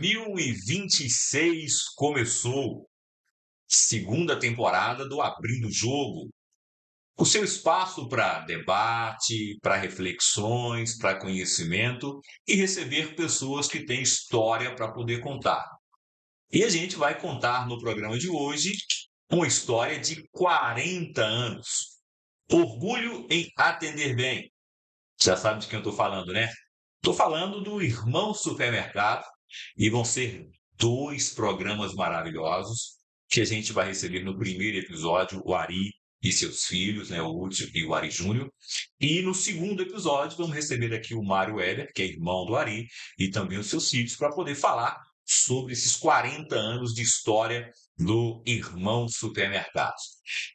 2026 começou, segunda temporada do Abrindo o Jogo. O seu espaço para debate, para reflexões, para conhecimento e receber pessoas que têm história para poder contar. E a gente vai contar no programa de hoje uma história de 40 anos. Orgulho em atender bem. Já sabe de quem eu estou falando, né? Estou falando do Irmão Supermercado e vão ser 2 programas maravilhosos que a gente vai receber no primeiro episódio, o Ari e seus filhos, né, o Hudson e o Ari Júnior. E no segundo episódio vamos receber aqui o Mário Weber, que é irmão do Ari, e também os seus filhos, para poder falar sobre esses 40 anos de história do Irmão Supermercado.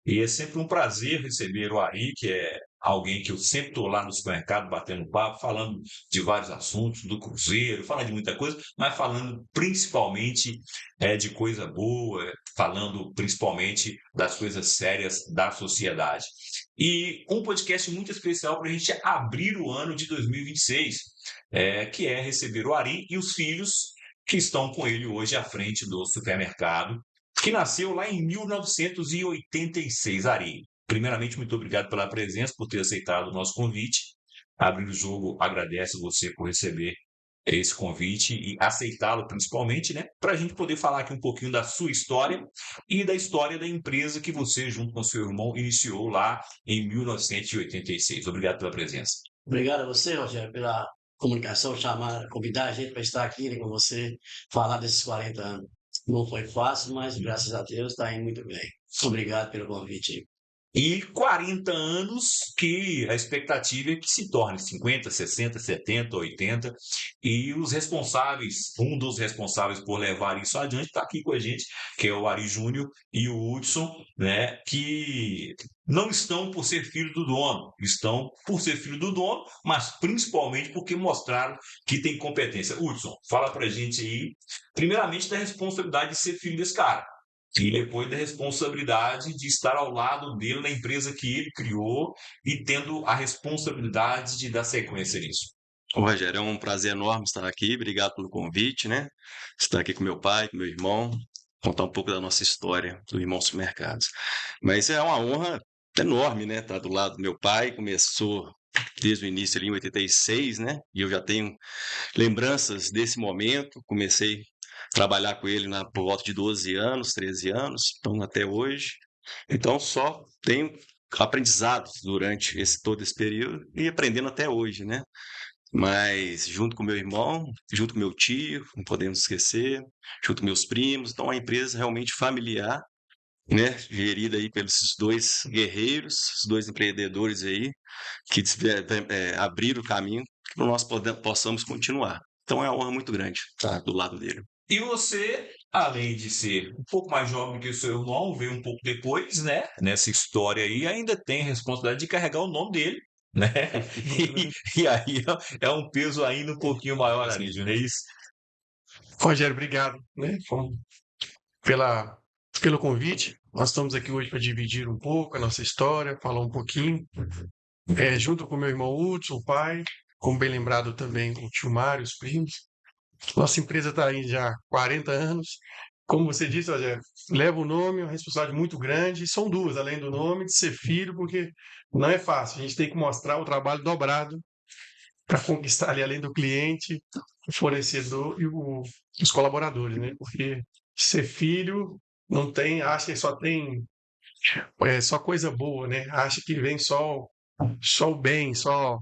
E é sempre um prazer receber o Ari, que é alguém que eu sempre estou lá no supermercado batendo papo, falando de vários assuntos, do Cruzeiro, falando de muita coisa, mas falando principalmente de coisa boa, falando principalmente das coisas sérias da sociedade. E um podcast muito especial para a gente abrir o ano de 2026, que é receber o Ari e os filhos que estão com ele hoje à frente do supermercado, que nasceu lá em 1986, Ari. Primeiramente, muito obrigado pela presença, por ter aceitado o nosso convite. Abrindo o Jogo agradece você por receber esse convite e aceitá-lo principalmente, né? Para a gente poder falar aqui um pouquinho da sua história e da história da empresa que você, junto com seu irmão, iniciou lá em 1986. Obrigado pela presença. Obrigado a você, Rogério, pela comunicação, chamar, convidar a gente para estar aqui, né, com você, falar desses 40 anos. Não foi fácil, mas graças a Deus está indo muito bem. Obrigado pelo convite. E 40 anos que a expectativa é que se torne 50, 60, 70, 80. E os responsáveis, um dos responsáveis por levar isso adiante está aqui com a gente, que é o Ari Júnior e o Hudson, né, que não estão por ser filho do dono, estão por ser filho do dono, mas principalmente porque mostraram que tem competência. Hudson, fala pra gente aí, primeiramente, da responsabilidade de ser filho desse cara. E depois da responsabilidade de estar ao lado dele na empresa que ele criou e tendo a responsabilidade de dar sequência nisso. Ô, Rogério, é um prazer enorme estar aqui. Obrigado pelo convite, né? Estar aqui com meu pai, com meu irmão, contar um pouco da nossa história do Irmão Supermercados. Mas é uma honra enorme, né? Estar do lado do meu pai. Começou desde o início ali em 86, né? E eu já tenho lembranças desse momento. Comecei a trabalhar com ele por volta de 12 anos, 13 anos, então até hoje. Então só tenho aprendizados durante todo esse período e aprendendo até hoje, né? Mas junto com meu irmão, junto com meu tio, não podemos esquecer, junto com meus primos, então é uma empresa realmente familiar, né? Gerida aí pelos 2 guerreiros, os 2 empreendedores aí, que abriram o caminho para nós possamos continuar. Então é uma honra muito grande estar do lado dele. E você, além de ser um pouco mais jovem que o seu irmão, veio um pouco depois, né? Nessa história aí, ainda tem a responsabilidade de carregar o nome dele, né? E aí é um peso ainda um pouquinho maior, Arígio, não é isso? Rogério, obrigado, né, pelo convite. Nós estamos aqui hoje para dividir um pouco a nossa história, falar um pouquinho, junto com meu irmão Hudson, o pai, como bem lembrado também o tio Mário, os primos. Nossa empresa está aí já há 40 anos. Como você disse, Rogério, leva o nome, uma responsabilidade muito grande, e são 2, além do nome, de ser filho, porque não é fácil. A gente tem que mostrar o trabalho dobrado para conquistar ali, além do cliente, o fornecedor e os colaboradores, né? Porque ser filho não tem, acha que só tem só coisa boa, né? Acha que vem só o bem, só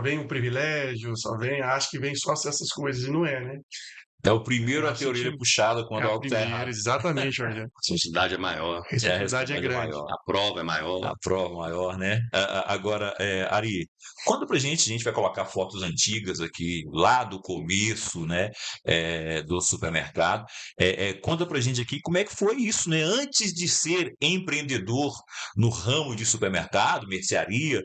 vem o privilégio, acha que vem só essas coisas, e não é, né? É o primeiro a ter a orelha puxada quando algo está errado. Exatamente, Jorge. A responsabilidade é maior. A responsabilidade é grande. A prova é maior. A prova maior, né? Agora, Ari, conta pra gente, a gente vai colocar fotos antigas aqui, lá do começo, né, do supermercado. Conta pra gente aqui como é que foi isso, né? Antes de ser empreendedor no ramo de supermercado, mercearia,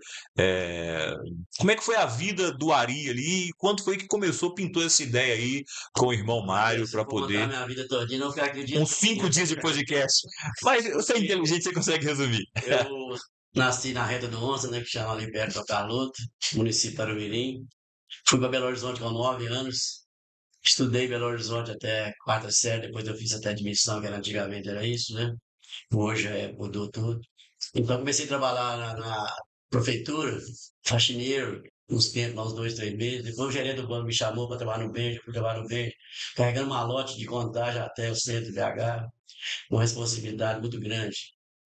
como é que foi a vida do Ari ali? Quando foi que começou, pintou essa ideia aí com o irmão Mário para poder... minha vida todinha, não ficar aqui o dia Uns 5 dias de podcast. Mas você é inteligente, você consegue resumir. Eu nasci na Reta do Onça, né, que chama ali perto do Carloto, município de Tarumirim. Fui para Belo Horizonte com 9 anos. Estudei em Belo Horizonte até quarta série, depois eu fiz até admissão, que antigamente era isso, né? Hoje mudou tudo. Então comecei a trabalhar na prefeitura, faxineiro, uns tempos, uns 2, 3 meses. Depois o gerente do banco me chamou para trabalhar no Benja, fui trabalhar no Benja, carregando malote de contagem até o centro de BH, uma responsabilidade muito grande.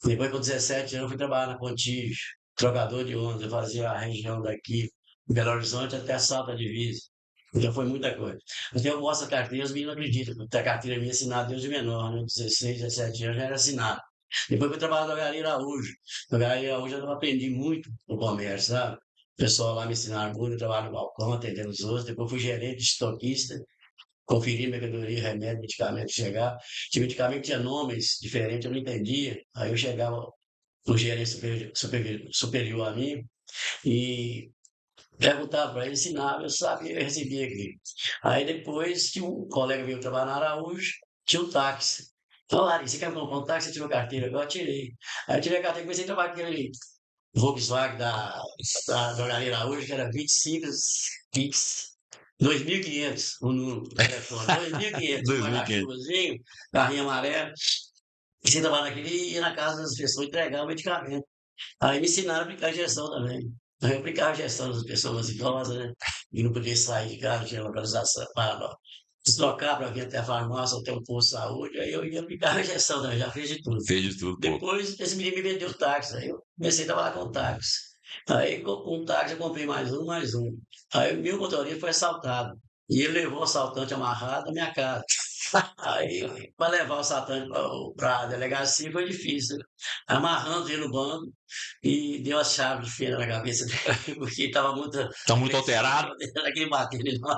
Depois, com 17 anos, fui trabalhar na Contígio, trocador de ônibus, eu fazia a região daqui, Belo Horizonte até a Salta Divisa. Então foi muita coisa. Até eu mostro a carteira, os meninos não acreditam, porque a carteira minha é assinada desde menor, né? 16, 17 anos já era assinado. Depois fui trabalhar na Galeria Araújo. Na Galeria Araújo eu aprendi muito no comércio, sabe? O pessoal lá me ensinaram muito, eu trabalho no balcão, atendendo os outros. Depois fui gerente de estoquista, conferi mercadoria, remédio, medicamento chegar. Tinha medicamento que tinha nomes diferentes, eu não entendia. Aí eu chegava no gerente superior a mim e perguntava para ele, ensinava, eu sabia, eu recebia aqui. Aí depois tinha um colega meu que trabalhava na Araújo, tinha um táxi. Falei, Larissa, você quer comprar um táxi? Você tirou carteira? Eu tirei. Aí eu tirei a carteira e comecei a trabalhar com aquele Volkswagen da Galeria Araújo, que era 25, 20, 2.500 o número do telefone. 2.500, um 2.500. guarda-chuvazinho, carrinho amarelo. E você trabalha naquele e ia na casa das pessoas entregar o medicamento. Aí me ensinaram a aplicar injeção também. Aí eu aplicava injeção nas pessoas idosas, né? E não podia sair de casa, tinha localização para deslocar para vir até a farmácia, até o posto de saúde. Aí eu ia aplicar a injeção também, já fiz de tudo. Fez de tudo, pô. Depois, esse menino me vendeu táxi. Aí eu comecei a trabalhar com táxi. Aí, com o táxi, eu comprei mais um, mais um. Aí, o meu motorista foi assaltado. E ele levou o assaltante amarrado na minha casa. Aí, para levar o assaltante para a delegacia foi difícil. Amarrando ele no banco e deu a chave de fenda na cabeça dele, porque estava muito. Tá muito alterado. Aquele batendo em nós.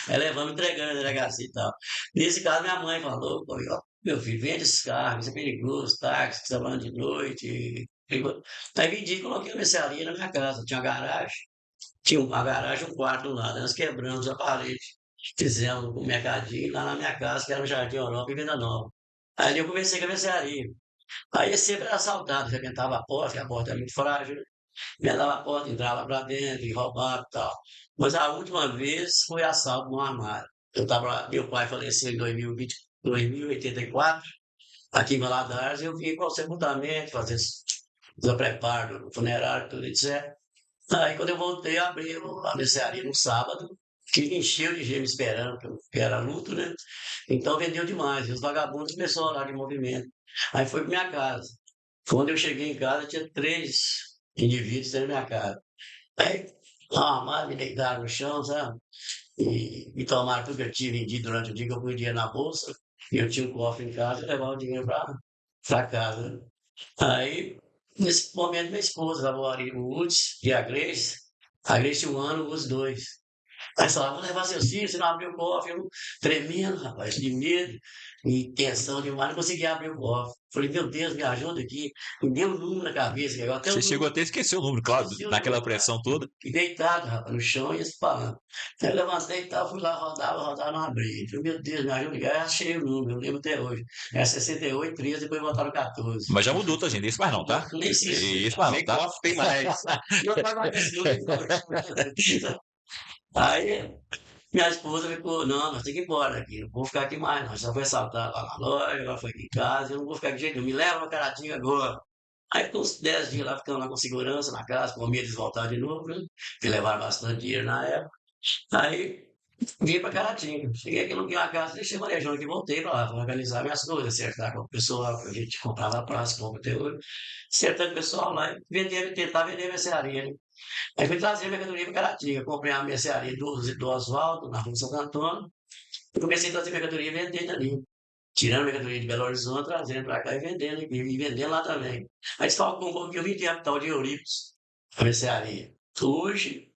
Aí levamos entregando a delegacia e tal. Nesse caso, minha mãe falou: "Pô, ó, meu filho, vende esses carros, isso é perigoso, táxi, você está falando de noite." Aí vendi e coloquei uma mercearia na minha casa. Tinha uma garagem, tinha uma garagem, um quarto do lado. Nós quebramos a parede, fizemos um mercadinho lá na minha casa, que era no Jardim Europa, em Venda Nova. Aí eu comecei com a mercearia. Aí eu sempre era assaltado, arrebentava a porta, que a porta era muito frágil, né? Emendava a porta, entrava para dentro e roubava e tal. Mas a última vez foi assalto no armário. Eu tava, meu pai faleceu em 2020, 2084, aqui em Valadares, eu vim com o sepultamento, fazer o preparo do funerário, tudo, etc. Aí quando eu voltei, eu abri a mercearia no sábado, que encheu de gente me esperando, que era luto, né? Então vendeu demais. E os vagabundos começaram a olhar de movimento. Aí foi para minha casa. Quando eu cheguei em casa, tinha 3 indivíduos dentro da minha casa. Aí, armaram, me deitaram no chão, sabe? E me tomaram tudo que eu tinha vendido durante o dia, que eu podia na bolsa. E eu tinha um cofre em casa e levava o dinheiro para casa, né? Aí, nesse momento, minha esposa, o Woods e a Grace. A Grace tinha 1 ano, os dois. Aí falaram, vou levar seus filhos, você não abriu o cofre. Eu tremendo, rapaz, de medo e tensão demais, não conseguia abrir o cofre. Falei, meu Deus, me ajuda aqui. Me deu um número na cabeça, que agora até o Você chegou número. até a esquecer o número, claro, Esqueci o naquela número, cara. pressão toda. E deitado, rapaz, no chão e eles falando. Aí eu levantei e tal, fui lá, rodava, não abri. Falei, meu Deus, me ajuda. Aí achei o número, eu lembro até hoje. Era 68, 13, depois botaram 14. Mas já mudou, tá, gente? Esse mais não, tá? Nem sei se. Esse mais não, Nem tá? cofre tem mais. Não vai mais esse número. Aí minha esposa ficou, não, nós temos que ir embora daqui, não vou ficar aqui mais, não. Já foi assaltar lá na loja, agora foi aqui em casa, eu não vou ficar de jeito nenhum, me leva pra Caratinga agora. Aí ficou uns 10 dias lá, ficando lá com segurança na casa, com medo de voltar de novo, né? Que levaram bastante dinheiro na época. Aí vim pra Caratinga. Cheguei aqui no minha casa, deixei manejando aqui, voltei pra lá, pra organizar minhas coisas, acertar com o pessoal, a gente comprava a praça, compra até hoje. Acertando o pessoal lá, tentar vender a mercearia, né? Aí fui trazer a mercadoria para Caratinga. Comprei a mercearia do Oswaldo, na rua Santo Antônio. E comecei a trazer mercadoria e vendendo ali. Tirando mercadoria de Belo Horizonte, trazendo para cá e vendendo aqui. E vendendo lá também. Aí desfalcou um pouquinho, eu vendi a tal de Euripes, a mercearia. Hoje,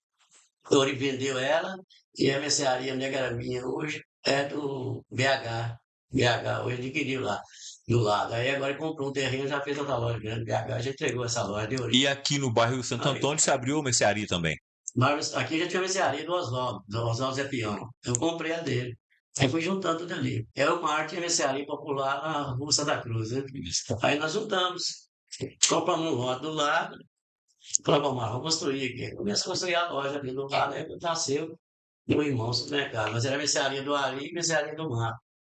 o Euripes vendeu ela e a mercearia, onde é que era minha hoje, é do BH. BH hoje adquiriu lá, do lado. Aí agora ele comprou um terreno, já fez outra loja grande. BH já entregou essa loja de Euripes. E aqui no bairro Santo Aí, Antônio se abriu uma mercearia também. mas aqui já tinha uma mercearia do Oswaldo Zé Piano. Eu comprei a dele. Aí fui juntando tudo ali. É uma arte mercearia popular na Rua Santa Cruz, né? Aí nós juntamos. Compramos um lote do lado. Falamos, vamos construir aqui. Começa a construir a loja ali do lado, aí nasceu e o irmão supermercado. Mas era mercearia do Ari e mercearia do Mar.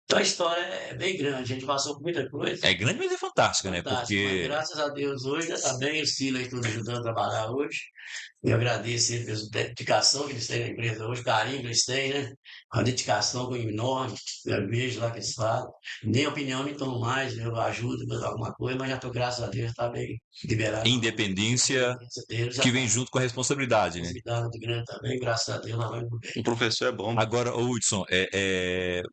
Então a história é bem grande, a gente passou por muita coisa. É grande, mas é fantástica, né? Fantástico, mas Porque graças a Deus hoje está bem, os filhos aí todos ajudando a trabalhar hoje. Eu agradeço eles pela dedicação que eles têm na empresa hoje, o carinho que eles têm, né? A dedicação enorme, eu vejo lá que eles falam. Nem opinião me tomo mais, eu ajudo para alguma coisa, mas já estou, graças a Deus, está bem liberado. independência Deles já que está vem junto com a responsabilidade, né? muito grande também, graças a Deus, nós vamos bem. O professor é bom. Agora, ô Hudson,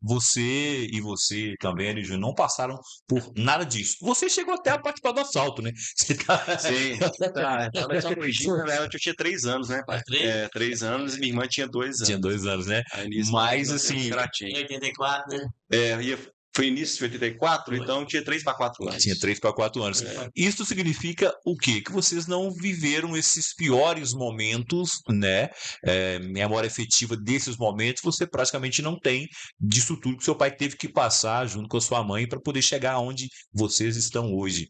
você e você também, Eli Júnior, não passaram por nada disso. Você chegou até a participar do assalto, né? Você tá... Sim, tá. Tava só corrigindo, na verdade, eu tinha 3 anos, né, pai? Três? 3 anos e minha irmã tinha 2 Tinha anos. 2 anos, né? Aí nisso, Mas, nós assim, temos Em Caratinga. 84, né? Foi início de 84, Foi. então eu tinha 3 para 4 anos. tinha 3 para 4 anos. É. Isso significa o quê? Que vocês não viveram esses piores momentos, né? Memória efetiva desses momentos, você praticamente não tem disso tudo que seu pai teve que passar junto com a sua mãe para poder chegar onde vocês estão hoje.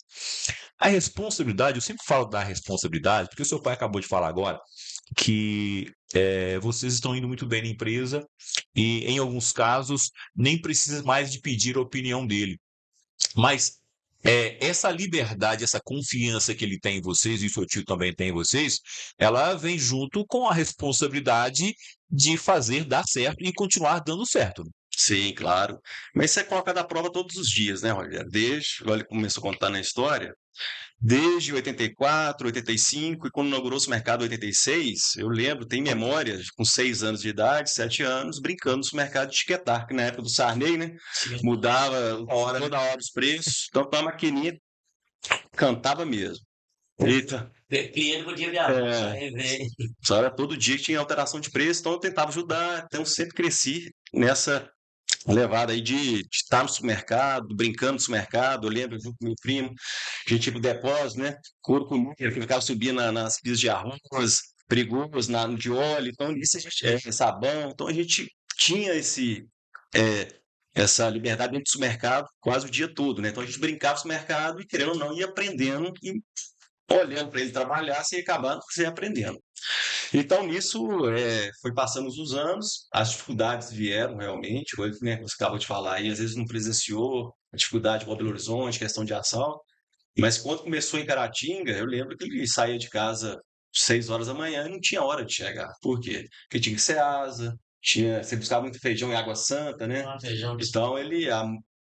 A responsabilidade, eu sempre falo da responsabilidade, porque o seu pai acabou de falar agora que vocês estão indo muito bem na empresa e, em alguns casos, nem precisa mais de pedir a opinião dele. Mas essa liberdade, essa confiança que ele tem em vocês, e o seu tio também tem em vocês, ela vem junto com a responsabilidade de fazer dar certo e continuar dando certo. Sim, claro. Mas isso é colocado à prova todos os dias, né, Rogério? Olha, ele começou a contar na história, desde 84, 85, e quando inaugurou-se o mercado em 86, eu lembro, tem memória, com 6 anos de idade, 7 anos, brincando no mercado de etiquetar, que na época do Sarney, né, mudava toda hora os preços, então a maquininha cantava mesmo. Eita, Cliente podia viajar, aí vem. só era todo dia que tinha alteração de preço, então eu tentava ajudar, então eu sempre cresci nessa levada aí de estar no supermercado, brincando no supermercado. Eu lembro junto com meu primo, a gente ia pro depósito, né? Couro com milho, que ficava subindo nas pilhas de arroz, perigoso, de óleo. Então, nisso a gente, sabão. Então, a gente tinha é, essa liberdade dentro do supermercado quase o dia todo, né? Então, a gente brincava no supermercado e, querendo ou não, ia aprendendo e olhando para ele trabalhar, você ia acabando você ia aprendendo. Então, nisso, foi passando os anos, as dificuldades vieram realmente, foi, né, você acabou de falar aí, às vezes não presenciou a dificuldade com Belo Horizonte, questão de assalto, mas quando começou em Caratinga, eu lembro que ele saía de casa 6 horas da manhã e não tinha hora de chegar. Por quê? Porque tinha que ser asa, você buscava muito feijão em Água Santa, né? Feijão de Então,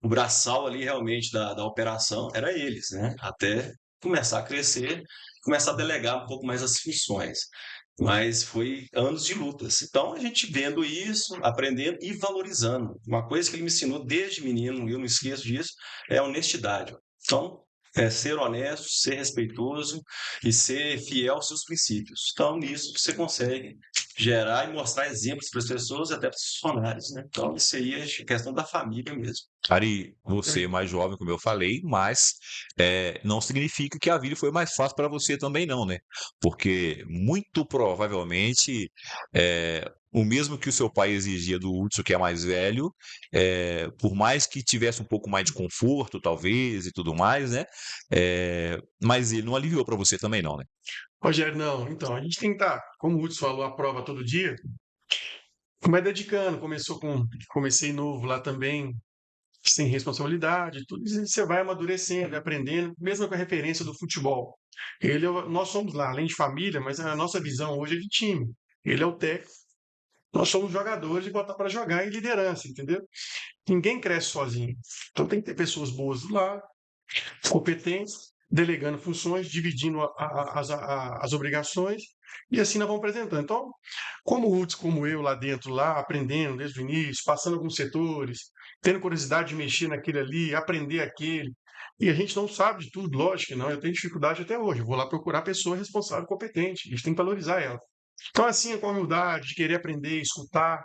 o braçal ali realmente da operação era eles, né? Até começar a crescer, começar a delegar um pouco mais as funções. Mas foi anos de lutas. Então, a gente vendo isso, aprendendo e valorizando. Uma coisa que ele me ensinou desde menino, e eu não esqueço disso, é a honestidade. Então, ser honesto, ser respeitoso e ser fiel aos seus princípios. Então, nisso você consegue gerar e mostrar exemplos para as pessoas e até para os funcionários, né? Então, isso aí é questão da família mesmo. Ari, você é mais jovem, como eu falei, mas não significa que a vida foi mais fácil para você também não, né? Porque muito provavelmente o mesmo que o seu pai exigia do Hudson, que é mais velho, por mais que tivesse um pouco mais de conforto, talvez, e tudo mais, né? Mas ele não aliviou para você também não, né? Rogério, não. Então, a gente tem que estar, como o Hudson falou, a prova todo dia, mas dedicando. Comecei novo lá também, sem responsabilidade, tudo isso você vai amadurecendo, aprendendo, mesmo com a referência do futebol. Nós somos lá, além de família, mas a nossa visão hoje é de time. Ele é o técnico, nós somos jogadores e botar para jogar em liderança, entendeu? Ninguém cresce sozinho. Então tem que ter pessoas boas do lado, competentes, delegando funções, dividindo as obrigações, e assim nós vamos apresentando. Então, como o Hudson, como eu lá dentro, lá aprendendo desde o início, passando alguns setores, tendo curiosidade de mexer naquele ali, aprender aquele. E a gente não sabe de tudo, lógico que não. Eu tenho dificuldade até hoje. Eu vou lá procurar pessoa responsável, competente. A gente tem que valorizar ela. Então, assim, com a humildade, de querer aprender, escutar.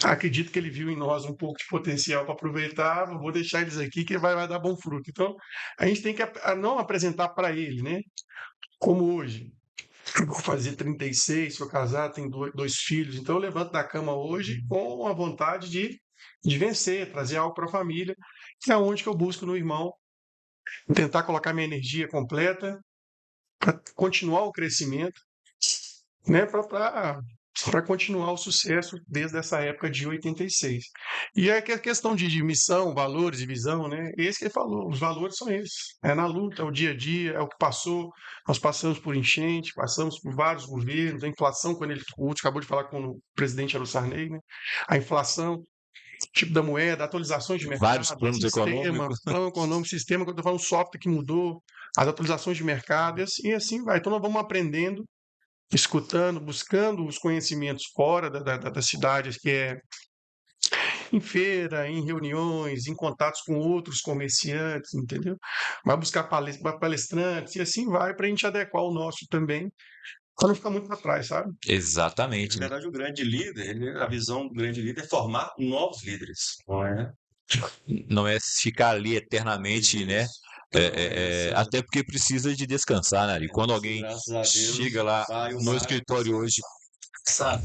Acredito que ele viu em nós um pouco de potencial para aproveitar. Vou deixar eles aqui que vai dar bom fruto. Então, a gente tem que não apresentar para ele, né? Como hoje. Eu vou fazer 36, sou casado, tenho dois filhos. Então, eu levanto da cama hoje com a vontade de vencer, trazer algo para a família, que é onde que eu busco no irmão, tentar colocar minha energia completa para continuar o crescimento, né? Para para continuar o sucesso desde essa época de 86. E é que a questão de missão, valores e visão, né? Esse que ele falou, os valores são esses. É na luta, é o dia a dia, é o que passou. Nós passamos por enchente, passamos por vários governos, a inflação, o Útil acabou de falar com o presidente era o Sarney, né? A inflação, tipo da moeda, atualizações de Vários mercado, planos econômicos. plano econômico, sistema, quando eu tô falando software que mudou, as atualizações de mercado, e assim vai. Então nós vamos aprendendo, escutando, buscando os conhecimentos fora das cidades, que é em feira, em reuniões, em contatos com outros comerciantes, entendeu? Vai buscar palestrantes e assim vai para a gente adequar o nosso também, para não ficar muito para trás, sabe? Exatamente. Na verdade, o grande líder, a visão do grande líder é formar novos líderes, não é? Não é ficar ali eternamente, né? Até porque precisa de descansar, né? E quando alguém Graças a Deus, chega lá vai o no Mário. escritório hoje, Sabe?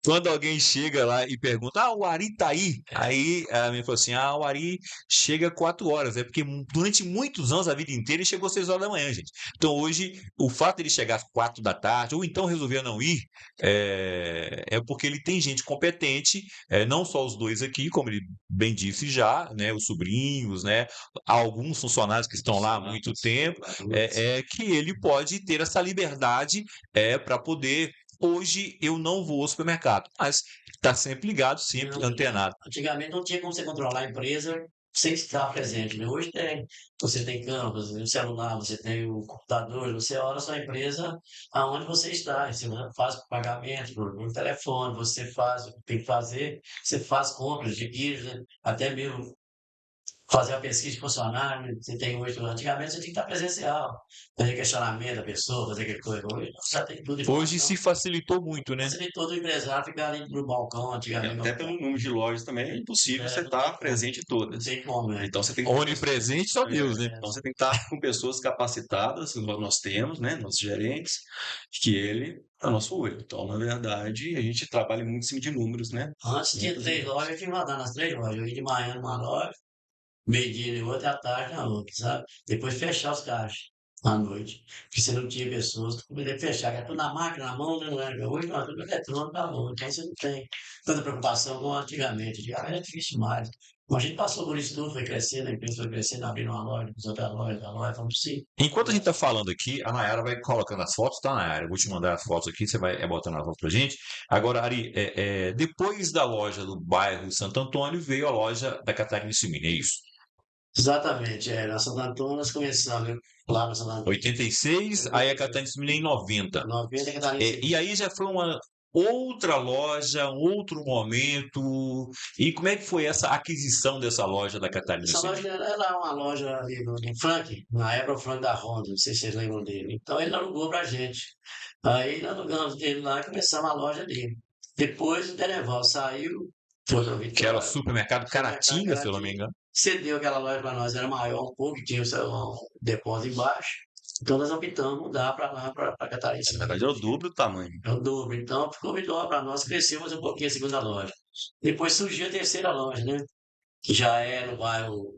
quando alguém chega lá e pergunta, o Ari tá aí? Aí a minha falou assim, o Ari chega 4 horas, é porque durante muitos anos, a vida inteira, ele chegou às 6 horas da manhã, gente. Então hoje, o fato de ele chegar às 4 da tarde, ou então resolver não ir, é porque ele tem gente competente, não só os dois aqui, como ele bem disse já, né, os sobrinhos, né, alguns funcionários que estão lá há muito tempo, que ele pode ter essa liberdade para poder. Hoje eu não vou ao supermercado, mas está sempre ligado, sempre Não, antenado. antigamente não tinha como você controlar a empresa sem estar presente, né? Hoje tem. Você tem câmera, você tem o celular, você tem o computador, você olha a sua empresa aonde você está. Você faz pagamento no telefone, você faz o que tem que fazer, você faz compras de guias, né? Até mesmo fazer a pesquisa de funcionário, né? Você tem hoje, antigamente você tinha que estar presencial, fazer questionamento da pessoa, fazer aquele coisa. Hoje já tem tudo Hoje informação. se facilitou muito, né? Facilitou do empresário ficar ali no balcão, E antigamente. até pelo número de lojas também é impossível você estar presente em Não todas. tem como, né? Então você tem que Onipresente só Deus, né? Então você tem que estar com pessoas capacitadas, igual nós temos, né, nossos gerentes, que ele é nosso olho. Então, na verdade, a gente trabalha muito em cima de números, né? Antes tinha 3 lojas, eu tinha que rodar nas 3 lojas. Eu ia de manhã numa loja, meio-dia em outra, à tarde na outra, sabe? Depois fechar os caixas à noite. Porque você não tinha pessoas, tu poderia fechar, que é tudo na máquina, na mão, né? Não era. Hoje não, é tudo eletrônico na mão. Então você não tem tanta preocupação como antigamente. Antigamente era difícil demais. Mas a gente passou por isso tudo, foi crescendo, a empresa foi crescendo, abrindo uma loja, depois outra loja, vamos sim. Enquanto a gente está falando aqui, a Nayara vai colocando as fotos, tá, Nayara? Eu vou te mandar as fotos aqui, você vai botando as fotos pra gente. Agora, Ari, depois da loja do bairro Santo Antônio, veio a loja da Catarina Simini, é isso? Exatamente, na Santo Antônio nós começamos lá no Santo Antônio. 86, aí a Catarina Simini em 90. 90 que tá E aí já foi uma outra loja, um outro momento. E como é que foi essa aquisição dessa loja da Catarina Essa Simini? loja era uma loja ali no Frank, na época o Frank da Honda, não sei se vocês lembram dele. Então ele alugou pra gente. Aí nós alugamos dele lá e começamos a loja dele. Depois o Deneval saiu, foi para Que era o Vitória. supermercado Caratinga, se eu não me engano. Cedeu aquela loja para nós, era maior um pouco, tinha um depósito embaixo. Então nós optamos mudar para lá, para Catarina. Na verdade, é o dobro do tamanho. É o dobro. Então ficou melhor para nós, crescemos um pouquinho a segunda loja. Depois surgiu a terceira loja, né? Que já é no bairro.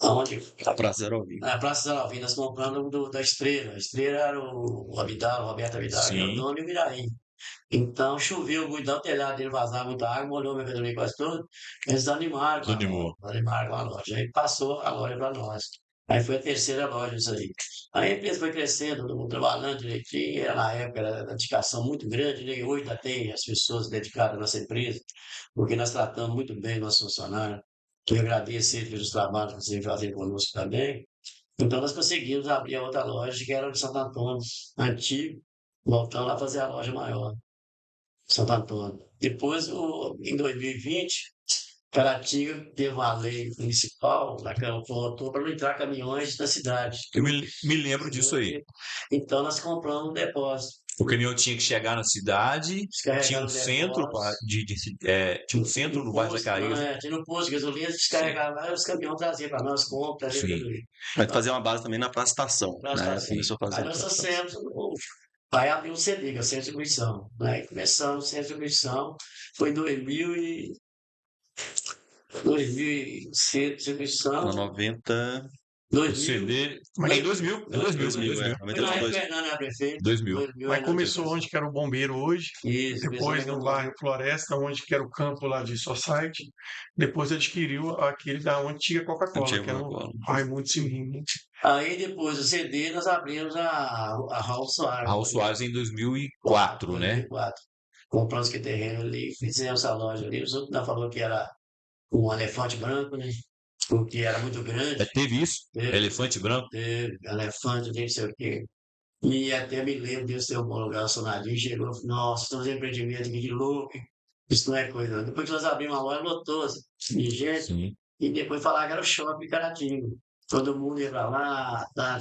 Aonde? A Praça Zero Alvim. Na Praça Zero Alvim, nós compramos da Estrela. A Estrela era o Abidal, o Roberto Abidal, que era o Sim. dono e o Viraí. Então choveu muito, o telhado dele vazava muita água, molhou a mercadoria quase toda. Eles desanimaram com a Desanimou. loja, desanimaram com a loja. Aí passou a loja para nós. Aí foi a terceira loja isso aí. Aí a empresa foi crescendo, todo mundo trabalhando direitinho. Na época era uma dedicação muito grande, né? E hoje ainda tem as pessoas dedicadas à nossa empresa, porque nós tratamos muito bem nossos funcionários. Eu agradeço eles pelos trabalhos que vocês fazem conosco também. Então nós conseguimos abrir a outra loja, que era de Santo Antônio, antigo, voltando a fazer a loja maior. Santo Antônio. Depois, em 2020, Caratinga teve uma lei municipal, na Câmara votou para não entrar caminhões na cidade. Eu me lembro disso aí. Então, nós compramos um depósito. O caminhão tinha que chegar na cidade, tinha um centro, tinha um centro no bairro Zacarias. Tinha um posto de gasolina, descarregava lá, os caminhões traziam para nós, compra, Sim. tudo isso. Vai fazer uma base também na Praça Estação. Praça Né? Estação. Começou a fazer Aí na nós Praça trouxemos Aí abriu o CD, que é o Centro de Distribuição. Aí começamos o Centro de Distribuição, foi em 2006, distribuição. Estação. 90. O 2000. CD. Mas- É em 2000. É 2000, sim, 2000. Foi na época que o Hernando era prefeito. 2000. 2000 Mas Hernando começou tinha onde que era o bombeiro hoje, Isso, depois começou no na bairro Floresta, onde que era o campo lá de Society, depois adquiriu aquele da antiga Coca-Cola, Antiga que era Coca-Cola. um Raimundo Sininho. Aí depois do CD nós abrimos a Raul Soares. Raul Soares em 2004, né? 2004. Compramos que terreno ali, fizemos a loja ali. Os outros ainda falou que era um elefante branco, né? Porque era muito grande. Teve isso? Teve. Elefante branco? Teve elefante, não sei o quê. E até me lembro de ser homologado Sonadinho, chegou e falou, nossa, estamos em empreendimento aqui de louco, hein? Isso não é coisa. Depois que nós abrimos a loja, lotou de gente, Sim. e depois falaram que era o shopping Caratinga. Todo mundo ia pra lá, tá,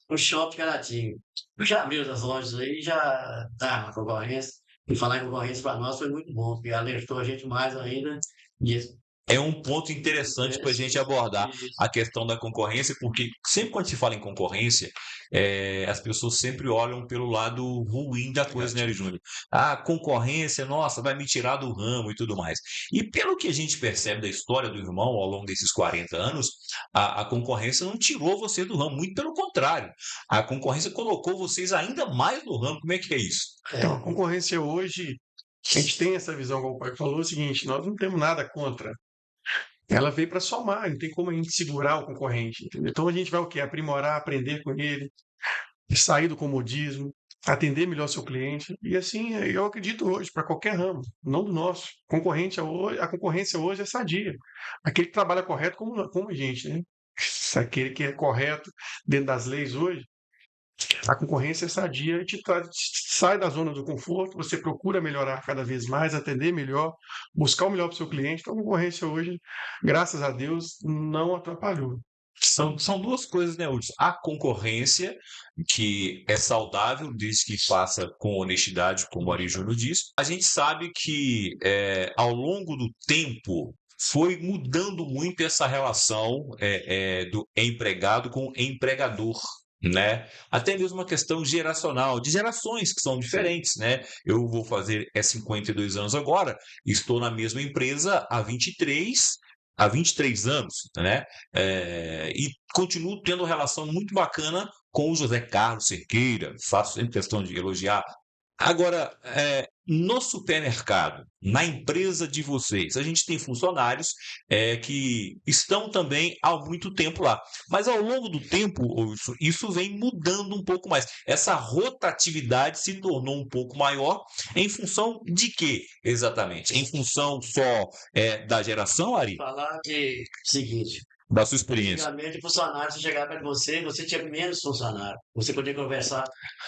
o shopping Caratinga. Já abriu as lojas aí, já tá uma concorrência. E falar em concorrência para nós foi muito bom, porque alertou a gente mais ainda. E É um ponto interessante para a gente abordar a questão da concorrência, porque sempre quando se fala em concorrência, as pessoas sempre olham pelo lado ruim da coisa, né, Ari Júnior? A concorrência, nossa, vai me tirar do ramo e tudo mais. E pelo que a gente percebe da história do irmão ao longo desses 40 anos, a concorrência não tirou você do ramo, muito pelo contrário. A concorrência colocou vocês ainda mais no ramo. Como é que é isso? Então, a concorrência hoje, a gente tem essa visão, como o pai falou, é o seguinte, nós não temos nada contra. Ela veio para somar, não tem como a gente segurar o concorrente. Entendeu? Então a gente vai o quê? Aprimorar, aprender com ele, sair do comodismo, atender melhor seu cliente. E assim, eu acredito hoje, para qualquer ramo, não do nosso. A concorrência hoje é sadia. Aquele que trabalha correto como a gente, né? Aquele que é correto dentro das leis hoje, a concorrência é sadia e sai da zona do conforto, você procura melhorar cada vez mais, atender melhor, buscar o melhor para o seu cliente. Então, a concorrência hoje, graças a Deus, não atrapalhou. São duas coisas, né, Hudson? A concorrência, que é saudável, desde que faça com honestidade, como o Ari Júnior disse. A gente sabe que, ao longo do tempo, foi mudando muito essa relação do empregado com o empregador. Né? Até mesmo uma questão geracional, de gerações que são diferentes, né? Eu vou fazer 52 anos agora, estou na mesma empresa há 23 anos, né? E continuo tendo relação muito bacana com o José Carlos Cerqueira, faço sempre questão de elogiar. Agora, no supermercado, na empresa de vocês, a gente tem funcionários que estão também há muito tempo lá. Mas ao longo do tempo, isso vem mudando um pouco mais. Essa rotatividade se tornou um pouco maior em função de quê, exatamente? Em função só da geração, Ari? falar que seguinte, Da sua experiência. antigamente o funcionário, se chegar perto de você tinha menos funcionário. Você podia conversar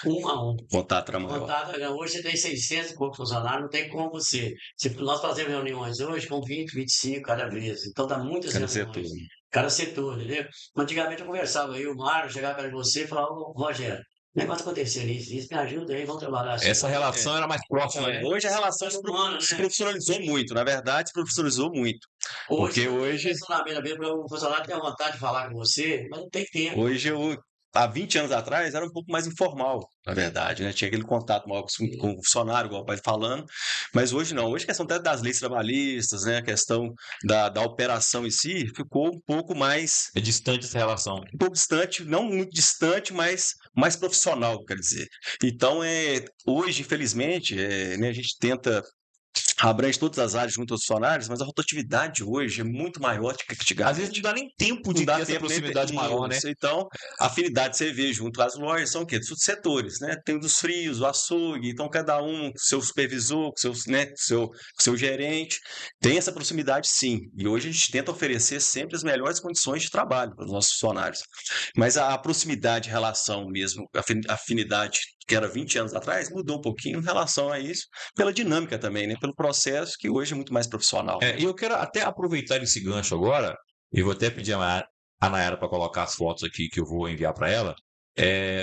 um a um. Contato era maior. Hoje você tem 600 e poucos funcionários, não tem como você. Nós fazemos reuniões hoje com 20, 25 cada vez. Então dá muitas Cada reuniões. setor. Cada setor, entendeu? Antigamente eu conversava aí, o Mário chegava perto de você e falava, ô, Rogério, o negócio acontecendo isso, me ajuda aí, vamos trabalhar assim. Essa relação era mais próxima, né? Hoje a relação Humana, se né? profissionalizou muito, na verdade, se profissionalizou muito. Porque hoje- O funcionário tem vontade de falar com você, mas não tem tempo. Hoje, há 20 anos atrás, era um pouco mais informal, na verdade, né? Tinha aquele contato maior com o funcionário, igual o pai falando, mas hoje não. Hoje a questão até das leis trabalhistas, né? A questão da operação em si, ficou um pouco mais, É distante essa relação. um pouco distante, não muito distante, mas mais profissional, quer dizer. Então, hoje, infelizmente, né, a gente tenta abrange todas as áreas junto aos funcionários, mas a rotatividade hoje é muito maior do que antigamente. Às vezes não dá nem tempo de Não dá ter essa tempo nem proximidade maior, né? isso. Então, a afinidade de servir junto às lojas são o quê? Dos setores, né? Tem o dos frios, o açougue, então cada um com seu supervisor, com seu gerente, tem essa proximidade sim. E hoje a gente tenta oferecer sempre as melhores condições de trabalho para os nossos funcionários. Mas a proximidade, relação mesmo, a afinidade que era 20 anos atrás, mudou um pouquinho em relação a isso, pela dinâmica também, né? Pelo processo que hoje é muito mais profissional. E eu quero até aproveitar esse gancho agora, e vou até pedir a Nayara para colocar as fotos aqui que eu vou enviar para ela.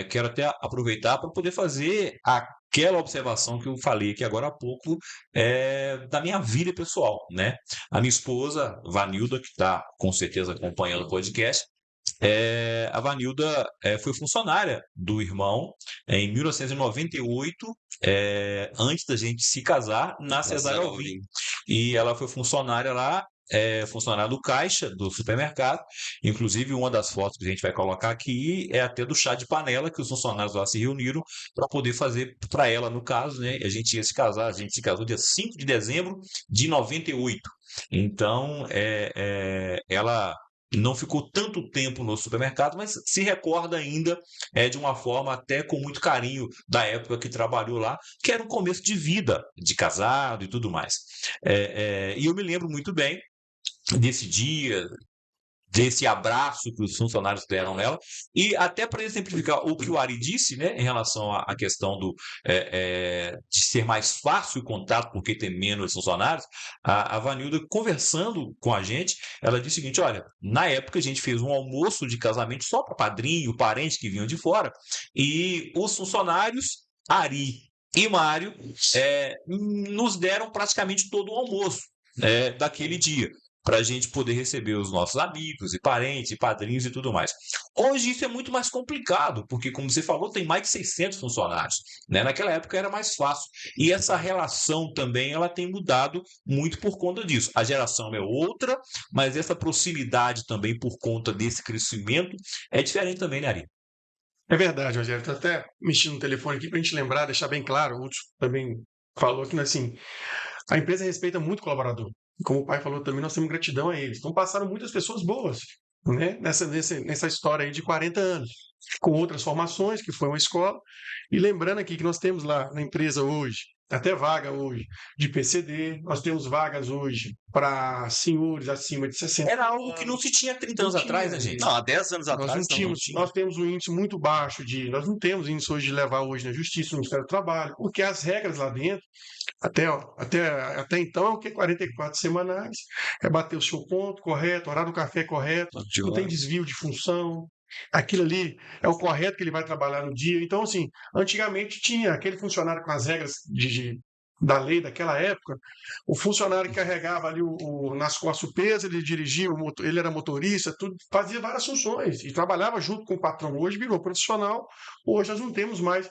Quero até aproveitar para poder fazer aquela observação que eu falei aqui agora há pouco da minha vida pessoal, né? A minha esposa, Vanilda, que está com certeza acompanhando o podcast, a Vanilda foi funcionária do irmão em 1998, antes da gente se casar, na Cesária Alvim. E ela foi funcionária lá é funcionário do caixa do supermercado. Inclusive, uma das fotos que a gente vai colocar aqui é até do chá de panela que os funcionários lá se reuniram para poder fazer para ela, no caso, né? A gente ia se casar, a gente se casou dia 5 de dezembro de 98. Então, ela não ficou tanto tempo no supermercado, mas se recorda ainda de uma forma até com muito carinho da época que trabalhou lá, que era um começo de vida, de casado e tudo mais. E eu me lembro muito bem desse dia, desse abraço que os funcionários deram nela, e até para exemplificar o que o Ari disse, né, em relação à questão de ser mais fácil o contato porque tem menos funcionários, a Vanilda, conversando com a gente, ela disse o seguinte: olha, na época a gente fez um almoço de casamento só para padrinho, parentes que vinham de fora, e os funcionários, Ari e Mário, nos deram praticamente todo o almoço daquele dia, para a gente poder receber os nossos amigos e parentes e padrinhos e tudo mais. Hoje isso é muito mais complicado, porque, como você falou, tem mais de 600 funcionários, né? Naquela época era mais fácil. E essa relação também ela tem mudado muito por conta disso. A geração é outra, mas essa proximidade também por conta desse crescimento é diferente também, né, Ari? É verdade, Rogério. Estou até mexendo no telefone aqui para a gente lembrar, deixar bem claro. O Hudson também falou que, assim, a empresa respeita muito o colaborador. Como o pai falou também, nós temos gratidão a eles. Então passaram muitas pessoas boas, né, nessa história aí de 40 anos, com outras formações, que foi uma escola. E lembrando aqui que nós temos lá na empresa hoje, até vaga hoje de PCD, nós temos vagas hoje para senhores acima de 60 Era algo que não se tinha 30 anos Não atrás, tinha, né, gente? Não, há 10 anos nós não atrás não tínhamos, tinha. nós temos um índice muito baixo nós não temos índice hoje de levar hoje na Justiça, no Ministério do Trabalho, porque as regras lá dentro, até então, é o que? 44 semanais, é bater o seu ponto correto, horário do café correto, De não tem hora. desvio de função, aquilo ali é o correto que ele vai trabalhar no dia. Então, assim, antigamente tinha aquele funcionário com as regras da lei daquela época, o funcionário que carregava ali nas costas o peso, ele dirigia, ele era motorista, tudo, fazia várias funções e trabalhava junto com o patrão. Hoje virou profissional, hoje nós não temos mais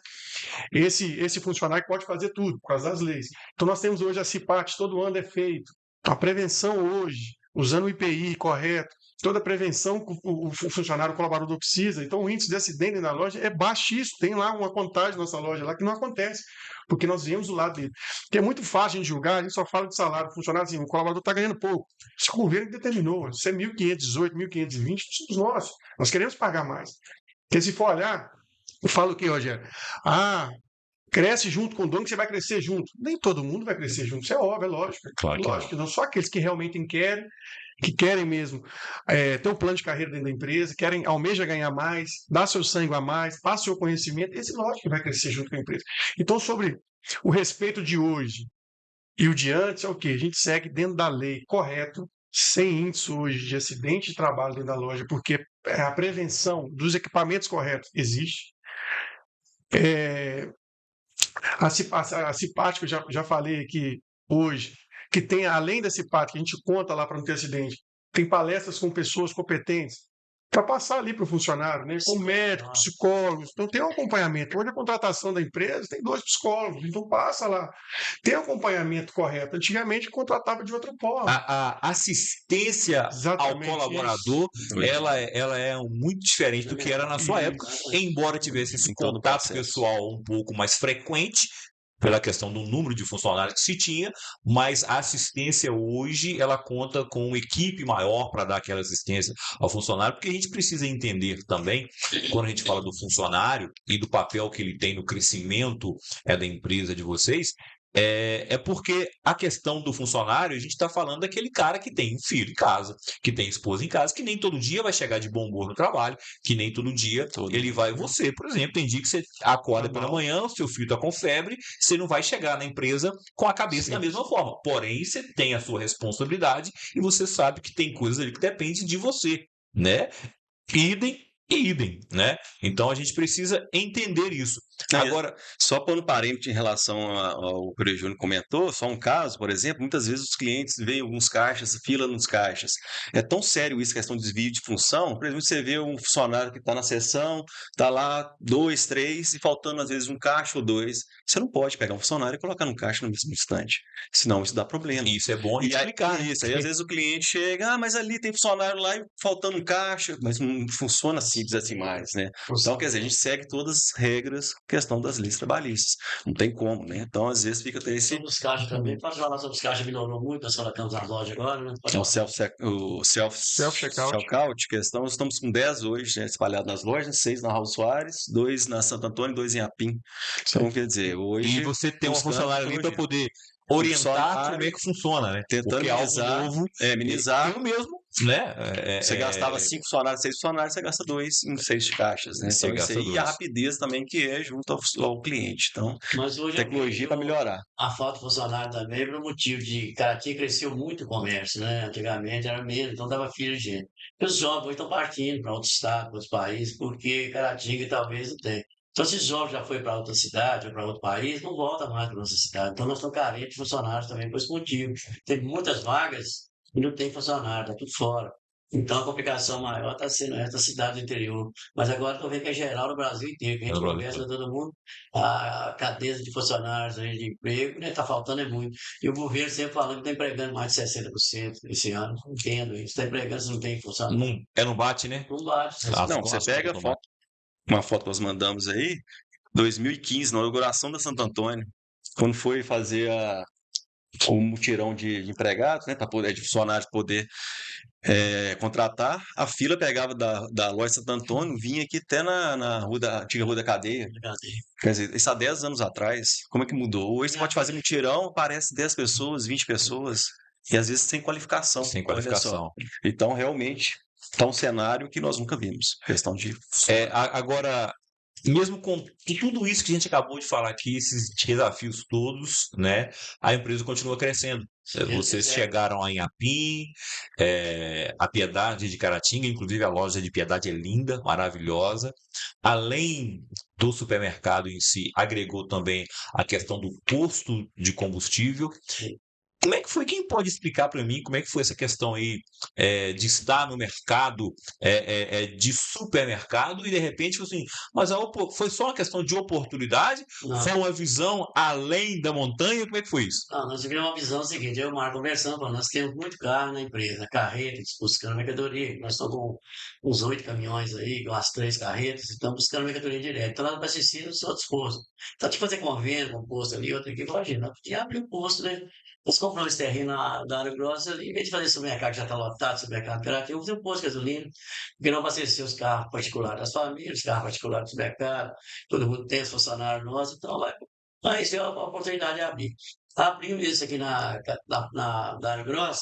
esse funcionário que pode fazer tudo, por causa das leis. Então nós temos hoje a CIPAT, todo ano é feito. A prevenção hoje, usando o IPI correto, toda a prevenção que o funcionário, o colaborador precisa. Então o índice de acidente na loja é baixíssimo. Tem lá uma contagem na nossa loja lá que não acontece, porque nós viemos do lado dele. Porque é muito fácil de julgar, a gente só fala de salário. O funcionário, assim, o colaborador está ganhando pouco. Esse governo determinou, se é 1.518, 1.520, somos nós. Nós queremos pagar mais. Porque se for olhar, eu falo o que, Rogério? Cresce junto com o dono que você vai crescer junto. Nem todo mundo vai crescer junto, isso é óbvio, é lógico. Claro que lógico, não só aqueles que realmente querem, que querem mesmo ter um plano de carreira dentro da empresa, almeja ganhar mais, dar seu sangue a mais, passa seu conhecimento, esse lógico que vai crescer junto com a empresa. Então, sobre o respeito de hoje e o de antes, é o quê? A gente segue dentro da lei, correto, sem índice hoje de acidente de trabalho dentro da loja, porque a prevenção dos equipamentos corretos existe. A CIPAT, que eu já falei aqui hoje, que tem, além da CIPAT, que a gente conta lá para não ter acidente, tem palestras com pessoas competentes, para passar ali para o funcionário, né? Com médicos, psicólogos. Então tem um acompanhamento. Hoje a contratação da empresa tem 2 psicólogos, então passa lá. Tem acompanhamento correto. Antigamente contratava de outra forma. A assistência ao Exatamente colaborador, isso. ela é muito diferente do que era na sua época, embora tivesse esse Em todo o contato processo. pessoal um pouco mais frequente, pela questão do número de funcionários que se tinha, mas a assistência hoje, ela conta com uma equipe maior para dar aquela assistência ao funcionário, porque a gente precisa entender também, quando a gente fala do funcionário e do papel que ele tem no crescimento da empresa de vocês, porque a questão do funcionário, a gente está falando daquele cara que tem um filho em casa, que tem esposa em casa, que nem todo dia vai chegar de bom humor no trabalho, que nem todo dia ele vai. Você, por exemplo, tem dia que você acorda pela manhã, o seu filho está com febre, você não vai chegar na empresa com a cabeça da mesma forma. Porém, você tem a sua responsabilidade e você sabe que tem coisas ali que dependem de você, né? Idem e idem, né? Então a gente precisa entender isso. Agora, Só pondo parênteses em relação ao que o Júnior comentou, só um caso, por exemplo, muitas vezes os clientes veem alguns caixas, fila nos caixas. É tão sério isso, questão de desvio de função. Por exemplo, você vê um funcionário que está na sessão, está lá 2, 3 e faltando às vezes um caixa ou 2. Você não pode pegar um funcionário e colocar no caixa no mesmo instante, senão isso dá problema. isso é bom a gente E aí, explicar, né? isso, aí às vezes o cliente chega, mas ali tem funcionário lá e faltando um caixa, mas não funciona simples assim mais, né? Então, quer dizer, a gente segue todas as regras, questão das leis trabalhistas. Não tem como, né? Então, às vezes fica até esse. Sobre os caixas também, pode falar sobre os caixas, melhorou muito, nós colocamos nas lojas agora, né? É o Self-checkout. self-checkout, estamos com 10 hoje, né, espalhados nas lojas, 6 na Raul Soares, 2 na Santo Antônio e 2 em Apim. Então, quer dizer, hoje. E você tem uma buscando funcionária ali para tecnologia. poder orientar Funcionário como é que funciona, né? tentando Porque é algo minimizar, novo. minimizar. Eu mesmo, né? Você gastava 5 funcionários, 6 funcionários, você gasta 2 em 6 caixas, né? Você Então, isso gasta aí, e a dois. rapidez também que é junto ao cliente. Então, Mas hoje tecnologia para melhorar. a falta de funcionário também por um motivo de Caratinga cresceu muito o comércio, né? Antigamente era menos, então dava fila de gente. E os jovens hoje estão partindo para outros estados, para outros países, porque Caratinga talvez não tenha. Então, se os jovens já foi para outra cidade ou para outro país, não volta mais para nossa cidade. Então, nós estamos carentes de funcionários também por esse motivo. Tem muitas vagas e não tem funcionário, está tudo fora. Então, a complicação maior está sendo essa cidade do interior. Mas agora estou vendo que é geral no Brasil inteiro, que a gente conversa com todo mundo, a cadeia de funcionários aí de emprego, né, está faltando é muito. E o governo sempre falando que está empregando mais de 60% esse ano. Não entendo isso. Está empregando se não tem funcionário. Não bate, né? Não bate. Não, você pega a foto, uma foto que nós mandamos aí, 2015, na inauguração da Santo Antônio, quando foi fazer o mutirão de empregados, né, para poder, de funcionários poder contratar, a fila pegava da loja Santo Antônio, vinha aqui até na antiga Rua da Cadeia. Quer dizer, isso há 10 anos atrás. Como é que mudou? Hoje você pode fazer mutirão, aparece 10 pessoas, 20 pessoas, e às vezes sem qualificação. Sem Olha só. qualificação. Então, realmente, está um cenário que nós nunca vimos. Questão de. Agora, mesmo com tudo isso que a gente acabou de falar aqui, esses desafios todos, né? A empresa continua crescendo. Vocês chegaram aí em Apim, a Piedade de Caratinga, inclusive a loja de Piedade é linda, maravilhosa. Além do supermercado em si, agregou também a questão do posto de combustível. Como é que foi? Quem pode explicar para mim como é que foi essa questão aí de estar no mercado de supermercado e de repente assim, mas foi só uma questão de oportunidade? Não. Foi uma visão além da montanha? Como é que foi isso? Não, nós tivemos uma visão seguinte, eu e o Marco conversando, falando, nós temos muito carro na empresa, carretas, buscando mercadoria, nós estamos com uns 8 caminhões aí, com as 3 carretas, e estamos buscando mercadoria direto. Então, lá no Abastecido, os outros postos. Então, tipo, fazer convênio com um posto ali, outro aqui, imagina, nós podíamos abrir um posto, né? Nós compramos esse terreno da área grossa ali, em vez de fazer supermercado que já está lotado, supermercado operativo, fazer um posto de gasolina, porque não abastecer os carros particulares das famílias, os carros particulares do supermercado, todo mundo tem os funcionários nossos, então vai. Mas isso é uma oportunidade de abrir. Abrimos isso aqui na área grossa,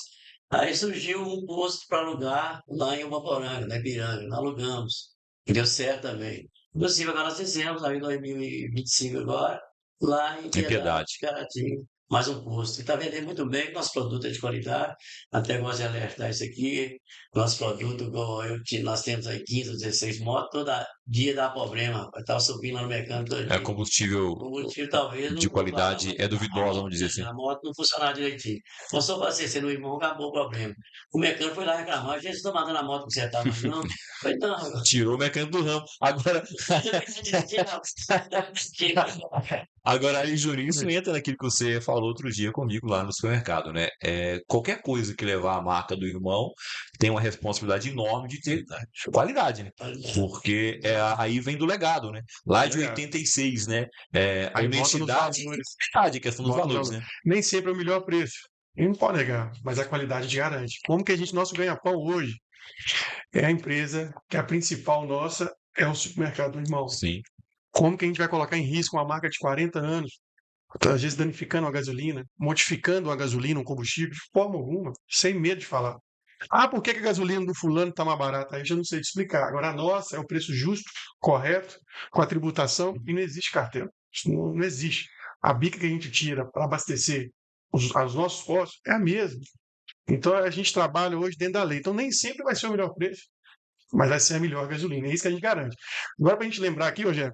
aí surgiu um posto para alugar lá em Umaporanga, na Ipiranga, nós alugamos, e deu certo também. Inclusive, agora nós fizemos, aí em 2025 agora, lá em Piedade. Caratinga, mais um posto. E está vendendo muito bem, nosso produto é de qualidade, até gosto de alertar isso aqui, nosso produto, nós temos aí 15 ou 16 motos, todo dia dá problema, estava subindo lá no mecânico todo dia. Combustível Talvez de qualidade é duvidosa, vamos dizer assim. A moto não funcionava direitinho. Então, só para abastecer no irmão, acabou o problema. O mecânico foi lá reclamar, gente, estou mandando a moto consertar, mas não. Foi não. Tirou o mecânico do ramo. Agora, aí, Júnior, isso entra naquilo que você falou outro dia comigo lá no supermercado, né? Qualquer coisa que levar a marca do irmão tem uma responsabilidade enorme de ter qualidade, né? Porque aí vem do legado, né? Lá de 86, né? A Aí volta nos honestidade valores. e a questão dos Volta nos valores, valores. né? Nem sempre é o melhor preço. E não pode negar, mas a qualidade te garante. Como que nosso ganha-pão hoje é a empresa que a principal nossa é o supermercado do irmão. Sim. Como que a gente vai colocar em risco uma marca de 40 anos, às vezes danificando a gasolina, modificando a gasolina, um combustível, de forma alguma, sem medo de falar. Ah, por que a gasolina do fulano está mais barata? Aí eu já não sei te explicar. Agora, a nossa é o preço justo, correto, com a tributação, e não existe cartela. Isso não existe. A bica que a gente tira para abastecer os nossos postos é a mesma. Então, a gente trabalha hoje dentro da lei. Então, nem sempre vai ser o melhor preço, mas vai ser a melhor gasolina. É isso que a gente garante. Agora, para a gente lembrar aqui, Rogério,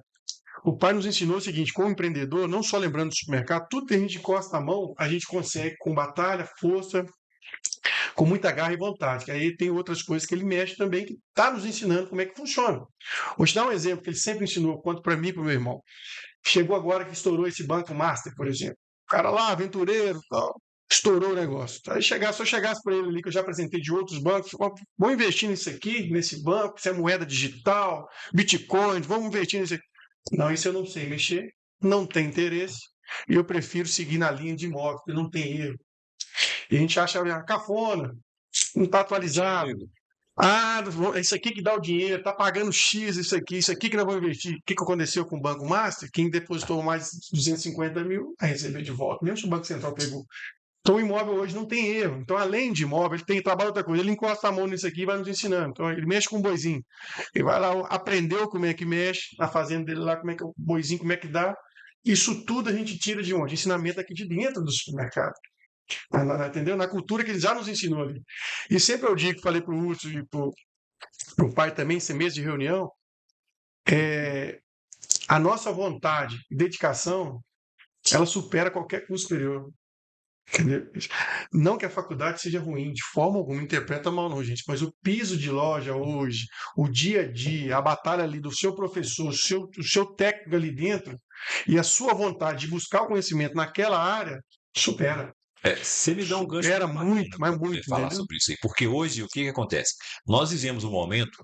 O pai nos ensinou o seguinte: como empreendedor, não só lembrando do supermercado, tudo que a gente encosta a mão, a gente consegue com batalha, força, com muita garra e vontade. Aí tem outras coisas que ele mexe também, que está nos ensinando como é que funciona. Vou te dar um exemplo que ele sempre ensinou, quanto para mim e para o meu irmão. Chegou agora que estourou esse Banco Master, por exemplo. O cara lá, aventureiro, tal, estourou o negócio. Aí se eu chegasse para ele ali, que eu já apresentei de outros bancos, vamos investir nisso aqui, nesse banco, isso é moeda digital, Bitcoin, vamos investir nisso aqui. Não, isso eu não sei mexer, não tem interesse, e eu prefiro seguir na linha de imóvel, porque não tem erro. E a gente acha cafona, não está atualizado. Ah, isso aqui que dá o dinheiro, está pagando X, isso aqui que nós vamos investir. O que aconteceu com o Banco Master? Quem depositou mais de 250 mil, vai receber de volta, mesmo se o Banco Central pegou. Então o imóvel hoje não tem erro. Então, além de imóvel, ele tem trabalho outra coisa. Ele encosta a mão nisso aqui e vai nos ensinando. Então, ele mexe com o boizinho. Ele vai lá, aprendeu como é que mexe, na fazenda dele lá, como é que o boizinho, como é que dá. Isso tudo a gente tira de onde? Ensinamento aqui de dentro do supermercado. Entendeu? Na cultura que ele já nos ensinou ali. E sempre eu digo, falei para o Urso e para o pai também, esse mês de reunião, a nossa vontade e dedicação, ela supera qualquer curso superior. Entendeu? Não que a faculdade seja ruim, de forma alguma, interpreta mal não, gente, mas o piso de loja hoje, o dia a dia, a batalha ali do seu professor, o seu técnico ali dentro, e a sua vontade de buscar o conhecimento naquela área, supera. Você me dá um gancho Era bacana muito, pra mas poder muito, falar entendeu? sobre isso aí, porque hoje o que que acontece? Nós vivemos um momento,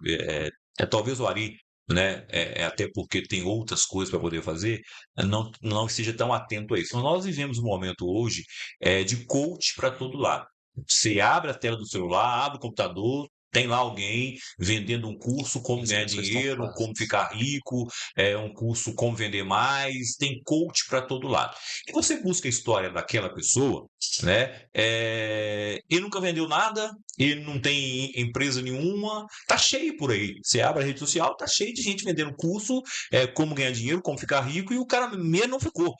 talvez o Ari, né, até porque tem outras coisas para poder fazer, não esteja tão atento a isso. Mas nós vivemos um momento hoje de coach para todo lado. Você abre a tela do celular, abre o computador, tem lá alguém vendendo um curso, como ganhar dinheiro, como ficar rico, um curso como vender mais, tem coach para todo lado. E você busca a história daquela pessoa, né? Ele nunca vendeu nada, ele não tem empresa nenhuma, tá cheio por aí. Você abre a rede social, tá cheio de gente vendendo curso, como ganhar dinheiro, como ficar rico, e o cara mesmo não ficou.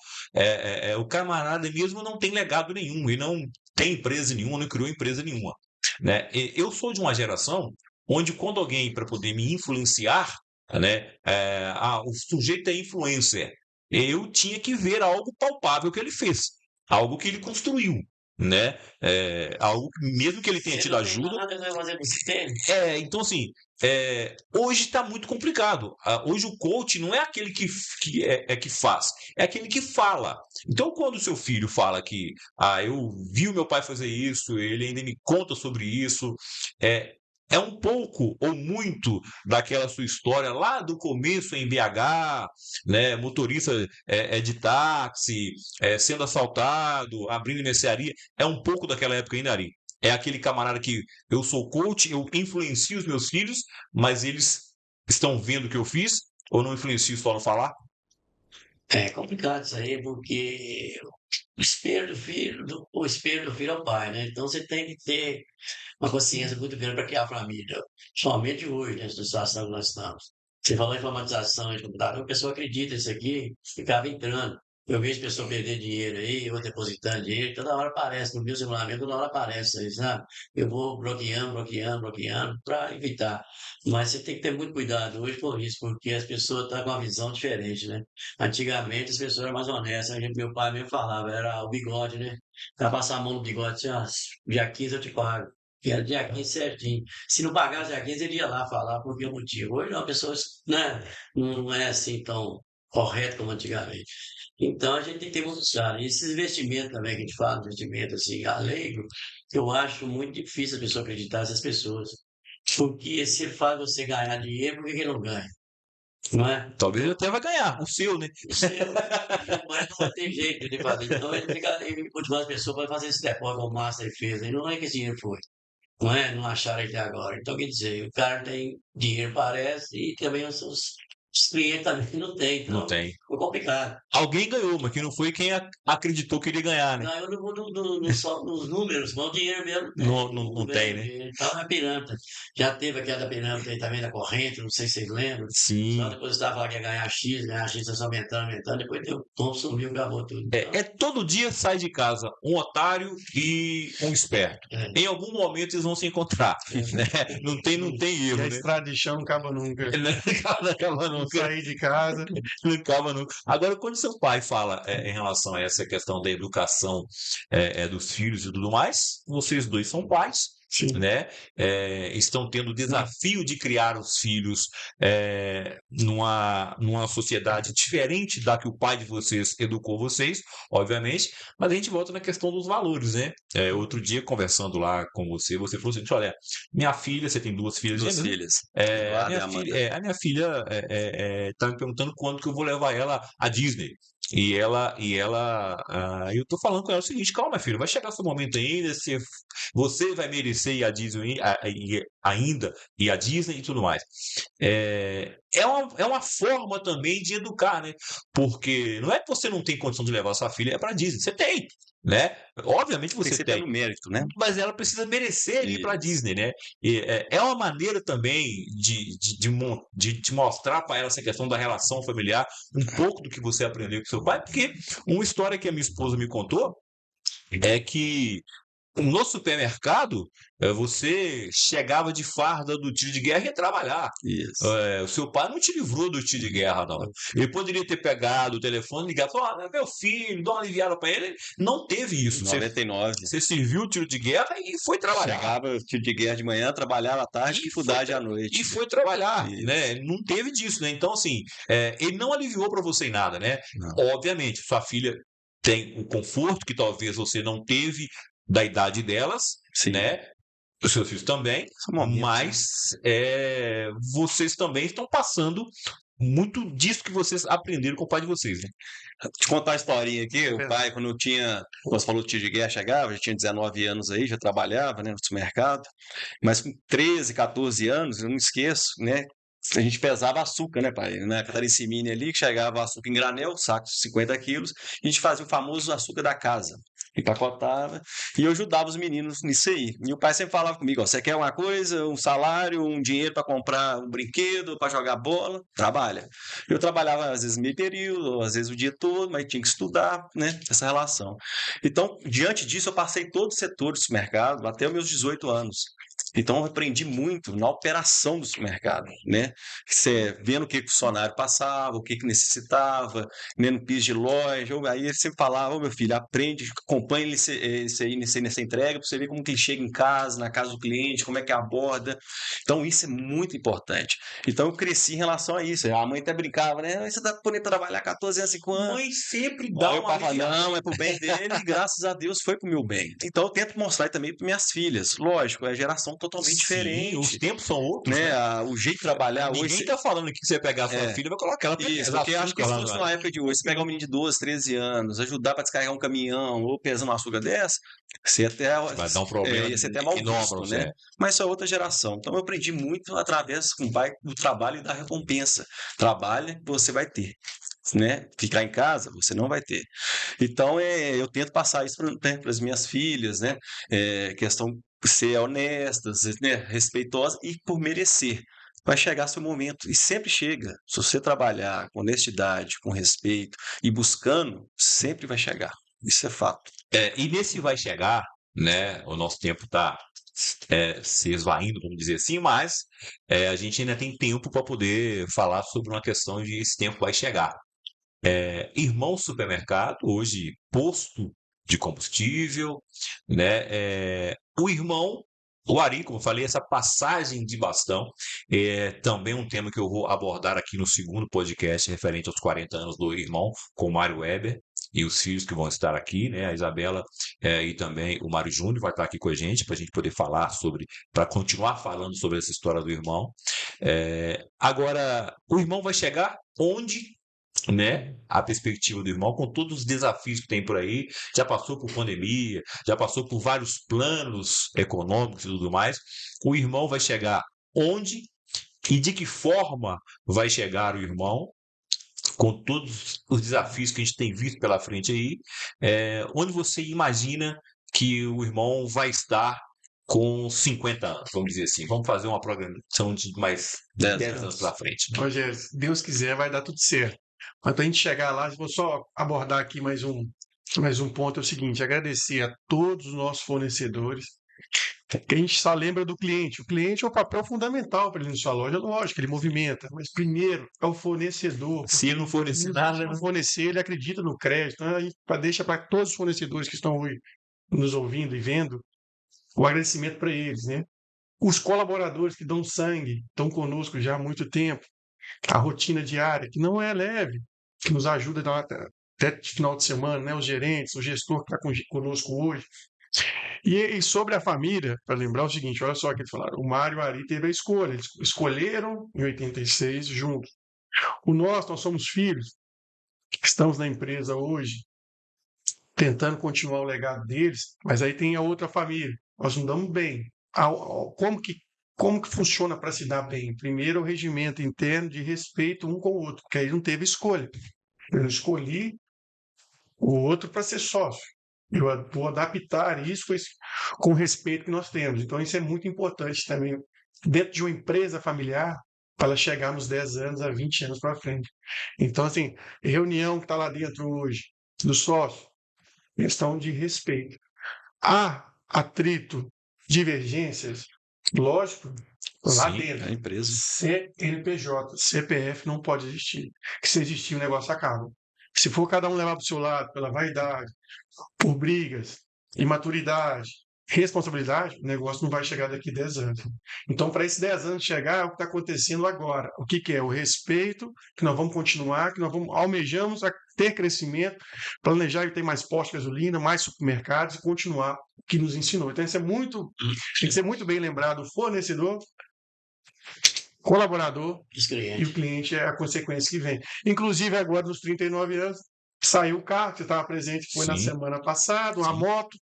O camarada mesmo não tem legado nenhum, e não tem empresa nenhuma, não criou empresa nenhuma. Né? Eu sou de uma geração onde quando alguém, para poder me influenciar, né, o sujeito é influencer, eu tinha que ver algo palpável que ele fez, algo que ele construiu, né? Algo mesmo que ele tenha tido ajuda. Então assim, hoje está muito complicado. Hoje o coach não é aquele que faz, é aquele que fala. Então quando o seu filho fala que eu vi o meu pai fazer isso, ele ainda me conta sobre isso, é um pouco ou muito daquela sua história lá do começo em BH, né, motorista de táxi, sendo assaltado, abrindo mercearia, é um pouco daquela época ainda, Ari. É aquele camarada que eu sou coach, eu influencio os meus filhos, mas eles estão vendo o que eu fiz, ou não influencio só no falar? É complicado isso aí, porque o espelho o espelho do filho é o pai, né? Então você tem que ter uma consciência muito grande para criar a família. Somente hoje, nessa situação que nós estamos. Você falou em informatização de computador, a pessoa acredita nisso aqui, ficava entrando. Eu vejo pessoas perder dinheiro aí, ou depositando dinheiro, toda hora aparece, no meu simulamento, toda hora aparece aí, sabe? Eu vou bloqueando, para evitar. Mas você tem que ter muito cuidado hoje com isso, porque as pessoas estão com uma visão diferente, né? Antigamente as pessoas eram mais honestas, meu pai mesmo falava, era o bigode, né? Para passar a mão no bigode, assim, dia 15 eu te pago. Que era dia 15 certinho. Se não pagasse dia 15, ele ia lá falar por que motivo. Hoje não, pessoas, né, não é assim tão correto como antigamente. Então a gente tem que ter muito claro. E esses investimentos também que a gente fala, investimento assim, leigo, eu acho muito difícil a pessoa acreditar nessas pessoas. Porque se faz você ganhar dinheiro, por que que não ganha? Não é? Talvez ele até vai ganhar, o seu, né? O seu, mas não tem jeito de fazer. Então ele motiva as pessoas para fazer esse depósito como o Master fez. E não é que esse dinheiro foi. Não é? Não acharam até agora. Então, quer dizer, o cara tem dinheiro, parece, e também os clientes também não têm. Então, Não tem. ficou complicado. Alguém ganhou, mas que não foi quem acreditou que iria ganhar, né? Ganhou só nos números, mas o dinheiro mesmo Não tem, né? Estava na pirâmide. Já teve aquela da pirâmide aí também, da corrente, não sei se vocês lembram. Sim. Só depois estava falando que ia ganhar X, só aumentando, depois deu tom, sumiu, acabou tudo. Então, Todo dia sai de casa um otário e um esperto. É. Em algum momento eles vão se encontrar, né? Não tem E erro, a né? estrada de chão não acaba nunca. Não acaba não sair de casa. Não acaba nunca. Agora, quando seu pai fala em relação a essa questão da educação dos filhos e tudo mais, vocês dois são pais, Sim. né? Estão tendo o desafio de criar os filhos numa sociedade diferente da que o pai de vocês educou vocês, obviamente, mas a gente volta na questão dos valores, né? Outro dia, conversando lá com você falou assim, olha, minha filha, você tem duas filhas Duas gêmeas, né? filhas. A Eduarda e minha Amanda. filha, tá me perguntando quando que eu vou levar ela à Disney. Eu tô falando com ela o seguinte, calma, filho, vai chegar seu momento ainda, você vai merecer ir à Disney ainda, ir à Disney e tudo mais. É uma forma também de educar, né? Porque não é que você não tem condição de levar sua filha para Disney, você tem, né? Obviamente Tem que você ser tem. pelo mérito, né? Mas ela precisa merecer ir para Isso. Disney, né? É uma maneira também de te mostrar para ela essa questão da relação familiar, um pouco do que você aprendeu com seu pai, porque uma história que a minha esposa me contou é que no supermercado você chegava de farda do tiro de guerra e ia trabalhar. Isso. O seu pai não te livrou do tiro de guerra, não. Ele poderia ter pegado o telefone, ligado, falado, meu filho, dá uma aliviada para ele. Não teve isso. 99. Você serviu o tiro de guerra e foi trabalhar. Chegava tiro de guerra de manhã, trabalhava à tarde, dificuldade à noite. E foi trabalhar, Isso. né? Não teve disso, né? Então, assim, ele não aliviou para você em nada, né? Não. Obviamente, sua filha tem o conforto que talvez você não teve da idade delas, Sim. né? Os seus filhos também, São momentos, mas vocês também estão passando muito disso que vocês aprenderam com o pai de vocês, né? Te contar uma historinha aqui, o Verdade. pai, quando você falou do tiro de guerra, chegava, já tinha 19 anos aí, já trabalhava, né, no supermercado, mas com 13, 14 anos, eu não esqueço, né, a gente pesava açúcar, né, pai? Na Cataricimine ali, que chegava açúcar em granel, saco de 50 quilos, a gente fazia o famoso açúcar da casa. Empacotava, e eu ajudava os meninos nisso aí. E o pai sempre falava comigo, ó, você quer uma coisa, um salário, um dinheiro para comprar um brinquedo, para jogar bola? Trabalha. Eu trabalhava às vezes meio período, às vezes o dia todo, mas tinha que estudar, né, essa relação. Então, diante disso, eu passei todo o setor do supermercado até os meus 18 anos. Então, eu aprendi muito na operação do supermercado, né? Vendo o que o funcionário passava, o que necessitava, né, no piso de loja. Aí ele sempre falava, meu filho, aprende, acompanha nessa entrega, para você ver como que ele chega em casa, na casa do cliente, como é que aborda. Então, isso é muito importante. Então, eu cresci em relação a isso. A mãe até brincava, né? Você tá podendo trabalhar 14 anos, 5 anos. Mãe sempre dá Aí o uma pai fala, aliviada. não, é pro bem dele, e graças a Deus foi pro meu bem. Então eu tento mostrar também para minhas filhas. Lógico, é a geração totalmente Sim, diferente. os tempos são outros, Né? né? O jeito de trabalhar hoje. Ninguém tá falando que você pegar a sua É. filha e vai colocar ela pra Isso, pesar porque acho que se açúcar lá fosse no- na época de hoje, você pegar um menino de 12, 13 anos, ajudar para descarregar um caminhão ou pesar uma açúcar dessa, você até vai dar um problema ia ser até mal enorme visto, pra você. né? Mas isso é outra geração. Então eu aprendi muito através com o pai do trabalho e da recompensa. Trabalha, você vai ter. Né? Ficar em casa, você não vai ter. Então, eu tento passar isso para as minhas filhas, né? Questão de ser honestas, né? Respeitosas e por merecer. Vai chegar seu momento, e sempre chega. Se você trabalhar com honestidade, com respeito e buscando, sempre vai chegar. Isso é fato. E nesse vai chegar, né? O nosso tempo está se esvaindo, vamos dizer assim, mas a gente ainda tem tempo para poder falar sobre uma questão de esse tempo vai chegar. Irmão Supermercado, hoje posto de combustível, né? O irmão, o Ari, como eu falei, essa passagem de bastão é também um tema que eu vou abordar aqui no segundo podcast referente aos 40 anos do irmão, com o Mário Weber e os filhos que vão estar aqui, né? A Isabela e também o Mário Júnior vai estar aqui com a gente para poder falar para continuar falando sobre essa história do irmão. Agora, o irmão vai chegar onde, né? A perspectiva do irmão, com todos os desafios que tem por aí, já passou por pandemia, já passou por vários planos econômicos e tudo mais. O irmão vai chegar onde e de que forma vai chegar o irmão, com todos os desafios que a gente tem visto pela frente aí, onde você imagina que o irmão vai estar com 50 anos, vamos dizer assim. Vamos fazer uma programação de mais 10 anos para frente. Né? Rogério, se Deus quiser, vai dar tudo certo. Mas para a gente chegar lá, vou só abordar aqui mais um ponto, é o seguinte, agradecer a todos os nossos fornecedores, que a gente só lembra do cliente. O cliente é o papel fundamental para ele na sua loja, lógico, ele movimenta, mas primeiro é o fornecedor. Se ele não fornecer nada, Se não fornecer, ele acredita no crédito. Então, a gente deixa para todos os fornecedores que estão hoje nos ouvindo e vendo o agradecimento para eles, né? Os colaboradores que dão sangue, estão conosco já há muito tempo, a rotina diária, que não é leve, que nos ajuda até final de semana, né? Os gerentes, o gestor que está conosco hoje. E sobre a família, para lembrar o seguinte, olha só o que eles falaram, o Mário e o Ari teve a escolha, eles escolheram em 86 juntos. Nós somos filhos, estamos na empresa hoje, tentando continuar o legado deles, mas aí tem a outra família, nós não damos bem. Como que funciona para se dar bem? Primeiro, o regimento interno de respeito um com o outro, porque aí não teve escolha. Eu escolhi o outro para ser sócio. Eu vou adaptar isso com o respeito que nós temos. Então, isso é muito importante também, dentro de uma empresa familiar, para ela chegar nos 10 anos, a 20 anos para frente. Então, assim, reunião que está lá dentro hoje, do sócio, questão de respeito. Há atrito, divergências, lógico, lá Sim, dentro. A empresa. CNPJ, CPF não pode existir. Que se existir, o negócio acaba. Se for cada um levar para o seu lado, pela vaidade, por brigas, imaturidade, responsabilidade, o negócio não vai chegar daqui 10 anos. Então, para esses 10 anos chegar, é o que está acontecendo agora. O que é? O respeito, que nós vamos continuar, que nós almejamos a ter crescimento, planejar e ter mais postos de gasolina, mais supermercados e continuar o que nos ensinou. Então, isso tem que ser muito bem lembrado, o fornecedor, colaborador e o cliente é a consequência que vem. Inclusive, agora, nos 39 anos, saiu o carro, você estava presente, foi na sim, semana passada, uma sim. moto,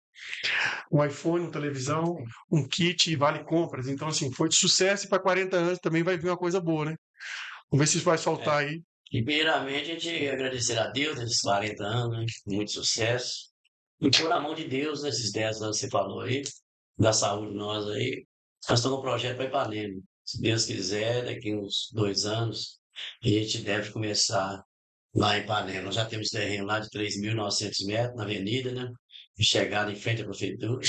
um iPhone, uma televisão, um kit e vale compras. Então, assim, foi de sucesso e para 40 anos também vai vir uma coisa boa, né? Vamos ver se isso vai soltar aí. E primeiramente a gente agradecer a Deus nesses 40 anos, né? Muito sucesso. E por amor de Deus, nesses 10 anos que você falou aí, da saúde nós aí, nós estamos com um projeto para Ipanema. Se Deus quiser, daqui uns 2 anos, a gente deve começar lá em Ipanema. Nós já temos terreno lá de 3.900 metros na avenida, né? E chegada em frente à prefeitura.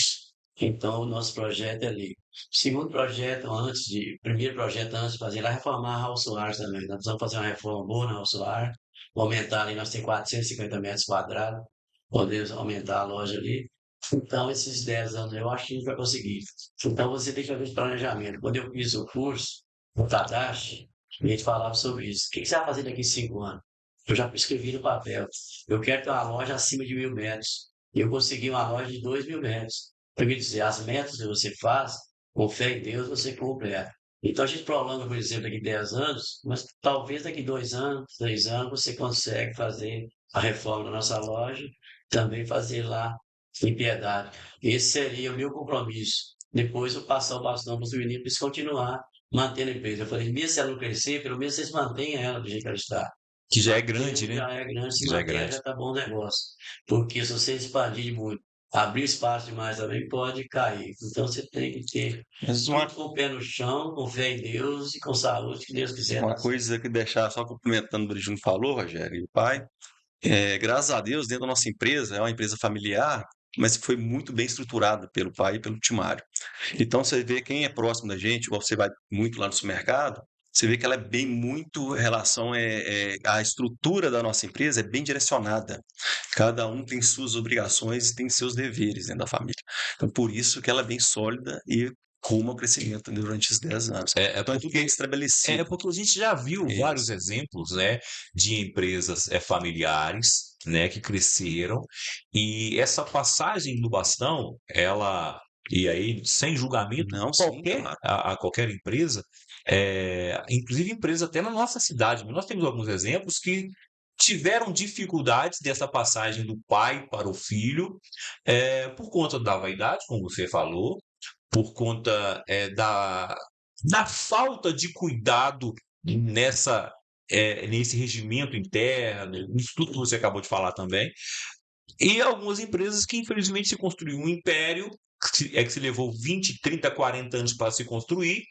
Então, o nosso projeto é ali. Primeiro projeto antes de fazer lá, reformar a Raul Soares também. Nós precisamos fazer uma reforma boa na Raul Soares, aumentar ali, nós temos 450 metros quadrados, podemos aumentar a loja ali. Então, esses 10 anos eu acho que a gente vai conseguir. Então, você tem que fazer esse planejamento. Quando eu fiz o curso, o Tadashi, a gente falava sobre isso. O que você vai fazer daqui a 5 anos? Eu já escrevi no papel. Eu quero ter uma loja acima de 1.000 metros. E eu consegui uma loja de 2.000 metros. Para me dizer, as metas que você faz, com fé em Deus, você completa. Então a gente prolonga, por exemplo, daqui 10 anos, mas talvez daqui 2 anos, 3 anos, você consegue fazer a reforma da nossa loja, também fazer lá em Piedade. Esse seria o meu compromisso. Depois eu passar o bastão para os meninos para eles continuar mantendo a empresa. Eu falei, mesmo se ela não crescer, pelo menos vocês mantenham ela do jeito que ela está. Que já é grande, né? Já é grande, se Já é manter, grande. já está bom o negócio. Porque se você expandir muito, abrir espaço demais também pode cair. Então você tem que ter Mas uma, tudo com o pé no chão, com fé em Deus e com saúde, que Deus quiser. uma coisa que deixar só complementando o que o Brigino falou, Rogério, e o pai, graças a Deus, dentro da nossa empresa, é uma empresa familiar, mas foi muito bem estruturada pelo pai e pelo Timário. Então você vê quem é próximo da gente, igual você vai muito lá no supermercado, você vê que ela é bem muito em relação à estrutura da nossa empresa é bem direcionada. Cada um tem suas obrigações e tem seus deveres dentro da família. Então por isso que ela é bem sólida e rumo ao crescimento durante esses 10 anos. Então é tudo bem estabelecido. Porque a gente já viu Isso. vários exemplos, né, de empresas familiares, né, que cresceram e essa passagem do bastão, ela e aí sem julgamento Não, sim, qualquer claro. a qualquer empresa, inclusive empresa até na nossa cidade, nós temos alguns exemplos que tiveram dificuldades dessa passagem do pai para o filho, por conta da vaidade, como você falou, por conta da falta de cuidado nesse regimento interno, isso tudo que você acabou de falar também. E algumas empresas que, infelizmente, se construiu um império, que se levou 20, 30, 40 anos para se construir,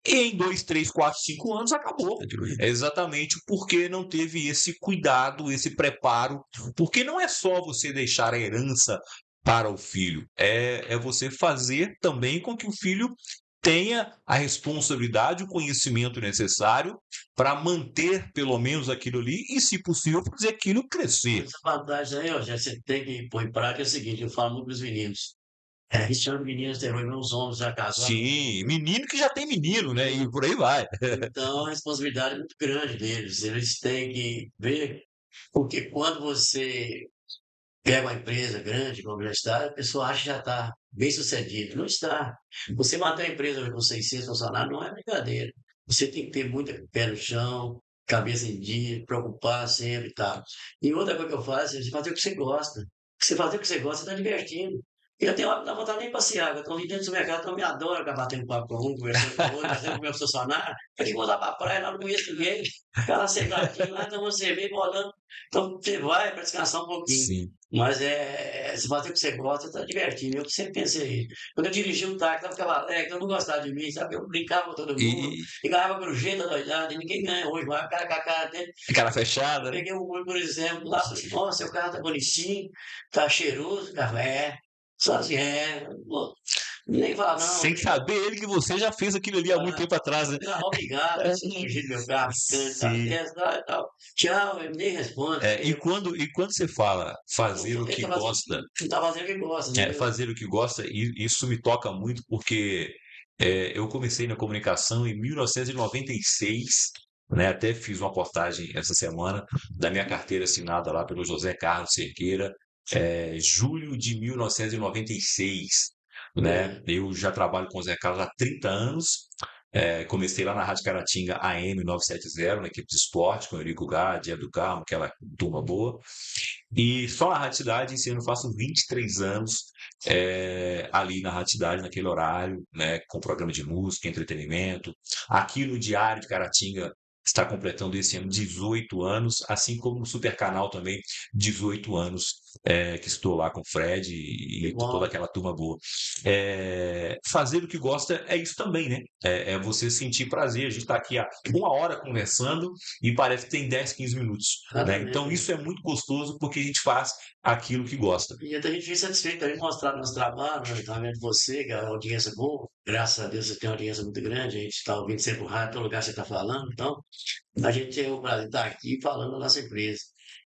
e em 2, 3, 4, 5 anos acabou. É exatamente porque não teve esse cuidado, esse preparo. Porque não é só você deixar a herança para o filho. É você fazer também com que o filho tenha a responsabilidade, o conhecimento necessário para manter pelo menos aquilo ali e, se possível, fazer aquilo crescer. Essa vantagem aí, ó, já você tem que pôr em prática é o seguinte, eu falo muito para os meninos. A chama de meninos, tem meus homens já casados. Sim, menino que já tem menino, né? E por aí vai. Então, a responsabilidade é muito grande deles. Eles têm que ver, porque quando você pega uma empresa grande, como já está, a pessoa acha que já está bem sucedido. Não está. Você manter a empresa com 600 funcionários não é brincadeira. Você tem que ter muito pé no chão, cabeça em dia, preocupar sempre e tal. E outra coisa que eu faço é você fazer o que você gosta. Você fazer o que você gosta, você está divertindo. E eu tenho hora que não dá vontade nem de passear. Eu estou ali dentro do supermercado, então me adoro ficar batendo papo com um, conversando com o outro, conversando com o meu funcionário. Eu tenho que voltar para a praia, lá não conheço ninguém. Ficar lá sentadinho, lá tomando cerveja, bolando. Então você vai para descansar um pouquinho. Sim. Mas se fazer o que você gosta, está divertindo. Eu sempre pensei isso. Quando eu dirigi um táxi, eu ficava alegre, eu não gostava de mim, sabe? Eu brincava com todo mundo, e ganhava pelo jeito doidado, e ninguém ganha hoje, mas o cara com a cara dele. Cara fechada. Eu peguei um olho, por exemplo, lá, falei, nossa, seu carro tá bonitinho, tá cheiroso, café. Só assim, nem falar, não. Sem saber ele que você já fez aquilo ali há muito tempo atrás, né? Não, obrigado, você dirigir meu carro, canta, e tal. Tchau, ele nem responde. E quando você fala fazer o que gosta, Tá fazendo o que gosta, né? fazer o que gosta, isso me toca muito porque eu comecei na comunicação em 1996, né? Até fiz uma postagem essa semana da minha carteira assinada lá pelo José Carlos Cerqueira, julho de 1996, né? Eu já trabalho com o Zé Carlos há 30 anos. Comecei lá na Rádio Caratinga AM 970, na equipe de esporte, com o Eurico Gade, Edu Carmo, aquela turma boa. E só na Rádio Cidade, esse ano eu faço 23 anos ali na Rádio Cidade, naquele horário, né, com programa de música, entretenimento. Aqui no Diário de Caratinga está completando esse ano 18 anos, assim como no Super Canal também, 18 anos, que estou lá com o Fred e toda aquela turma boa. Fazer o que gosta é isso também, né? É você sentir prazer. A gente está aqui há 1 hora conversando e parece que tem 10, 15 minutos. Né? Então isso é muito gostoso porque a gente faz aquilo que gosta. E até a gente fica satisfeito de mostrar nosso trabalho, né? Tá vendo você, que é uma audiência boa. Graças a Deus você tem uma audiência muito grande, a gente está ouvindo sempre o rádio, todo lugar que você está falando. Então, a gente tem o prazer de estar aqui falando da nossa empresa.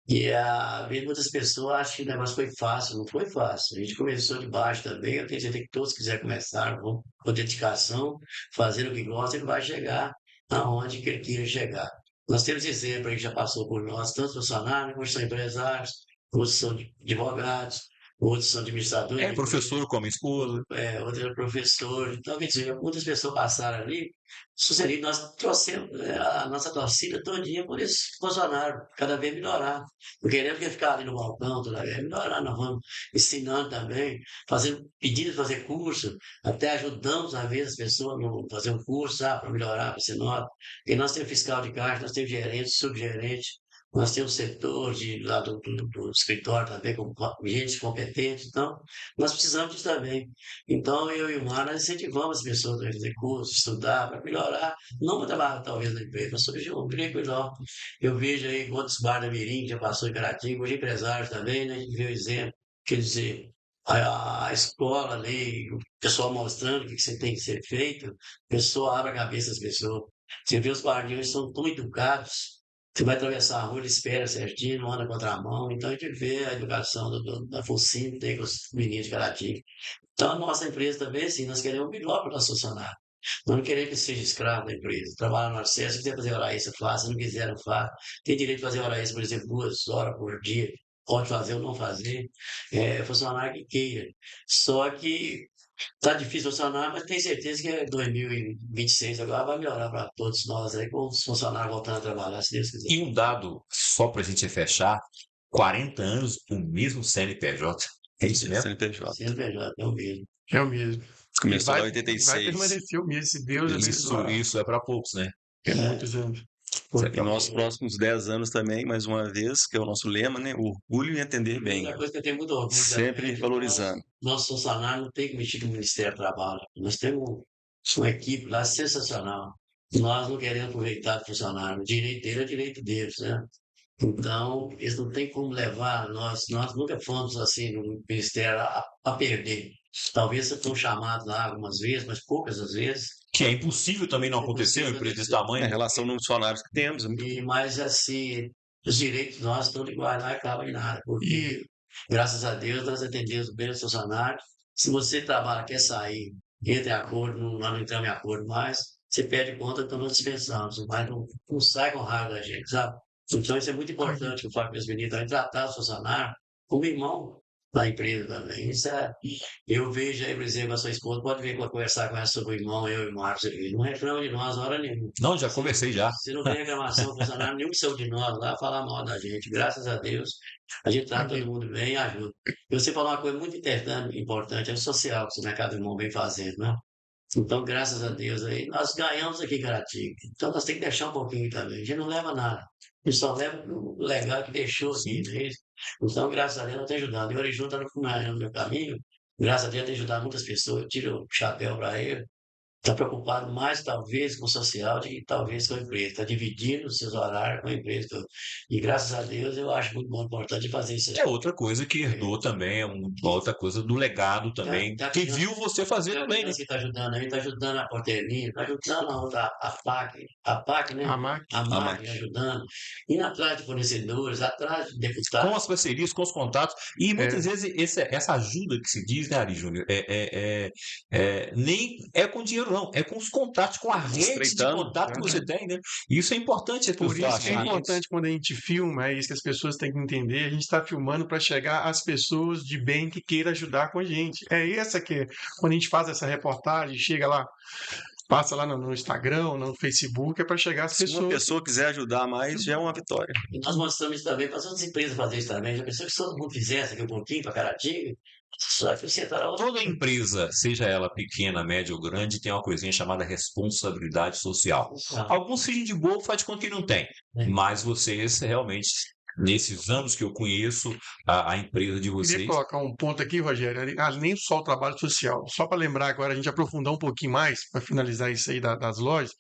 E às vezes muitas pessoas acham que o negócio foi fácil, não foi fácil. A gente começou de baixo também, eu tenho certeza que todos quiserem começar com dedicação, fazer o que gosta, ele vai chegar aonde que ele queira chegar. Nós temos exemplo aí que já passou por nós, tantos funcionários, uns são empresários, outros são advogados, outros são administradores. Professor como esposa. Outro é professor. Então, quer dizer, muitas pessoas passaram ali, sucedido, nós trouxemos a nossa torcida todinha por esses funcionários, cada vez melhorar. Não queremos que ficar ali no balcão toda vez, melhorar, nós vamos ensinando também, fazendo, pedindo para fazer curso, até ajudamos, às vezes, as pessoas a fazer um curso, para melhorar, para ser nota. Porque nós temos fiscal de caixa, nós temos gerente, subgerente, nós temos setor lá do escritório também, com gente competente, então nós precisamos disso também. Então, eu e o Mar, nós incentivamos as pessoas a fazer curso, estudar, para melhorar, não para trabalhar talvez na empresa, mas surgir um emprego melhor. Eu vejo aí quantos bar da Mirim já passou em Caratinga, hoje empresários também, né? A gente vê o exemplo, quer dizer, a escola ali, o pessoal mostrando o que você tem que ser feito, a pessoa abre a cabeça das pessoas. Você vê os guardiões são tão educados, você vai atravessar a rua, ele espera certinho, não anda contramão. Então a gente vê a educação da Focinho, tem com os meninos de Caratinga. Então a nossa empresa também, assim, nós queremos o melhor para o nosso funcionário. Nós não queremos que seja escravo da empresa. Trabalha no acesso, se quiser fazer hora extra, faça. Se não quiser, não faça. Tem direito de fazer hora extra, por exemplo, 2 horas por dia. Pode fazer ou não fazer. Funcionário que queira. Só que tá difícil funcionar, mas tenho certeza que 2026 agora vai melhorar para todos nós aí, com os funcionários voltando a trabalhar, se Deus quiser. E um dado, só para a gente fechar, 40 anos, o mesmo CNPJ. É isso mesmo? CNPJ, é o mesmo. É o mesmo. Começou E lá vai, em 86. vai permanecer o mesmo, se Deus abençoar. Isso é para poucos, né? Muitos anos. E nossos próximos 10 anos também, mais uma vez, que é o nosso lema, né? Orgulho e atender bem. Outra coisa que eu tenho muito orgulho Sempre também, valorizando. Nosso funcionário não tem que mexer no Ministério do Trabalho. Nós temos uma equipe lá sensacional. Nós não queremos aproveitar do funcionário. O direito dele é direito deles, né? Então, eles não têm como levar nós nunca fomos assim no ministério a perder. Talvez você foi chamado lá algumas vezes, mas poucas as vezes. Que é impossível também não É acontecer uma possível empresa desse acontecer. Em tamanho. relação ao número de funcionários que temos, Mas assim, os direitos nossos estão iguais, não acabam em nada, porque E graças a Deus nós atendemos bem os funcionários. Se você trabalha, quer sair, entra em acordo, nós não entramos em acordo mais, você pede conta, então nós dispensamos, mas não sai com raiva da gente, sabe? Então isso é muito importante que eu falo para os meninos, também tratar os funcionários como irmão da empresa também. Isso é, eu vejo aí, por exemplo, a sua esposa, pode vir para conversar com ela sobre o irmão, eu e o Marcos, ele não reclama de nós hora nenhuma. Não, já conversei já. Se não tem reclamação, funcionário nenhum seu de nós lá falar mal da gente. Graças a Deus, a gente trata todo mundo bem e ajuda. E você falou uma coisa muito importante, é o social que o Mercado Irmão vem fazendo, né? Então, graças a Deus aí, nós ganhamos aqui em Caratinga. Então, nós temos que deixar um pouquinho também. A gente não leva nada. A gente só leva o legal que deixou aqui, né? Então, graças a Deus, nós temos ajudado. E o Oriju está no meu caminho. Graças a Deus, tem ajudado muitas pessoas. Eu tiro o chapéu para ele. Está preocupado mais, talvez, com o social do que talvez com a empresa. Está dividindo os seus horários com a empresa. E graças a Deus, eu acho muito bom, importante fazer isso aí. É outra coisa que herdou também, uma outra coisa do legado também, Tá que criança- viu você fazer Tem a também, né? criança que está ajudando aí, está ajudando a Portelinha, está ajudando a outra, a PAC, né? a MAC, A a MAC MAC. ajudando, indo atrás de fornecedores, atrás de Com deputados. as parcerias, com os contatos, e muitas vezes essa ajuda que se diz, né, Ari Júnior, nem é com dinheiro, não, é com os contatos, com a rede de Estreitando, contato que você tem, né? Isso é importante as Por pessoas isso que é acharem. importante quando a gente filma, é isso que as pessoas têm que entender, a gente está filmando para chegar às pessoas de bem que queiram ajudar com a gente. É essa que é, quando a gente faz essa reportagem, chega lá, passa lá no Instagram, no Facebook, é para chegar às Se uma pessoas. pessoa quiser ajudar mais, já é uma vitória. E nós mostramos isso também para as outras empresas fazer isso também. Já pensou que se todo mundo fizesse aqui um pouquinho para Caratinga? Só acrescentar outra. Toda empresa, seja ela pequena, média ou grande, tem uma coisinha chamada responsabilidade social. Alguns fingem de boa, faz de conta que não tem. Mas vocês realmente, nesses anos que eu conheço a empresa de Eu queria vocês, colocar um ponto aqui, Rogério, além só o trabalho social, só para lembrar agora, a gente aprofundar um pouquinho mais, para finalizar isso aí das lojas.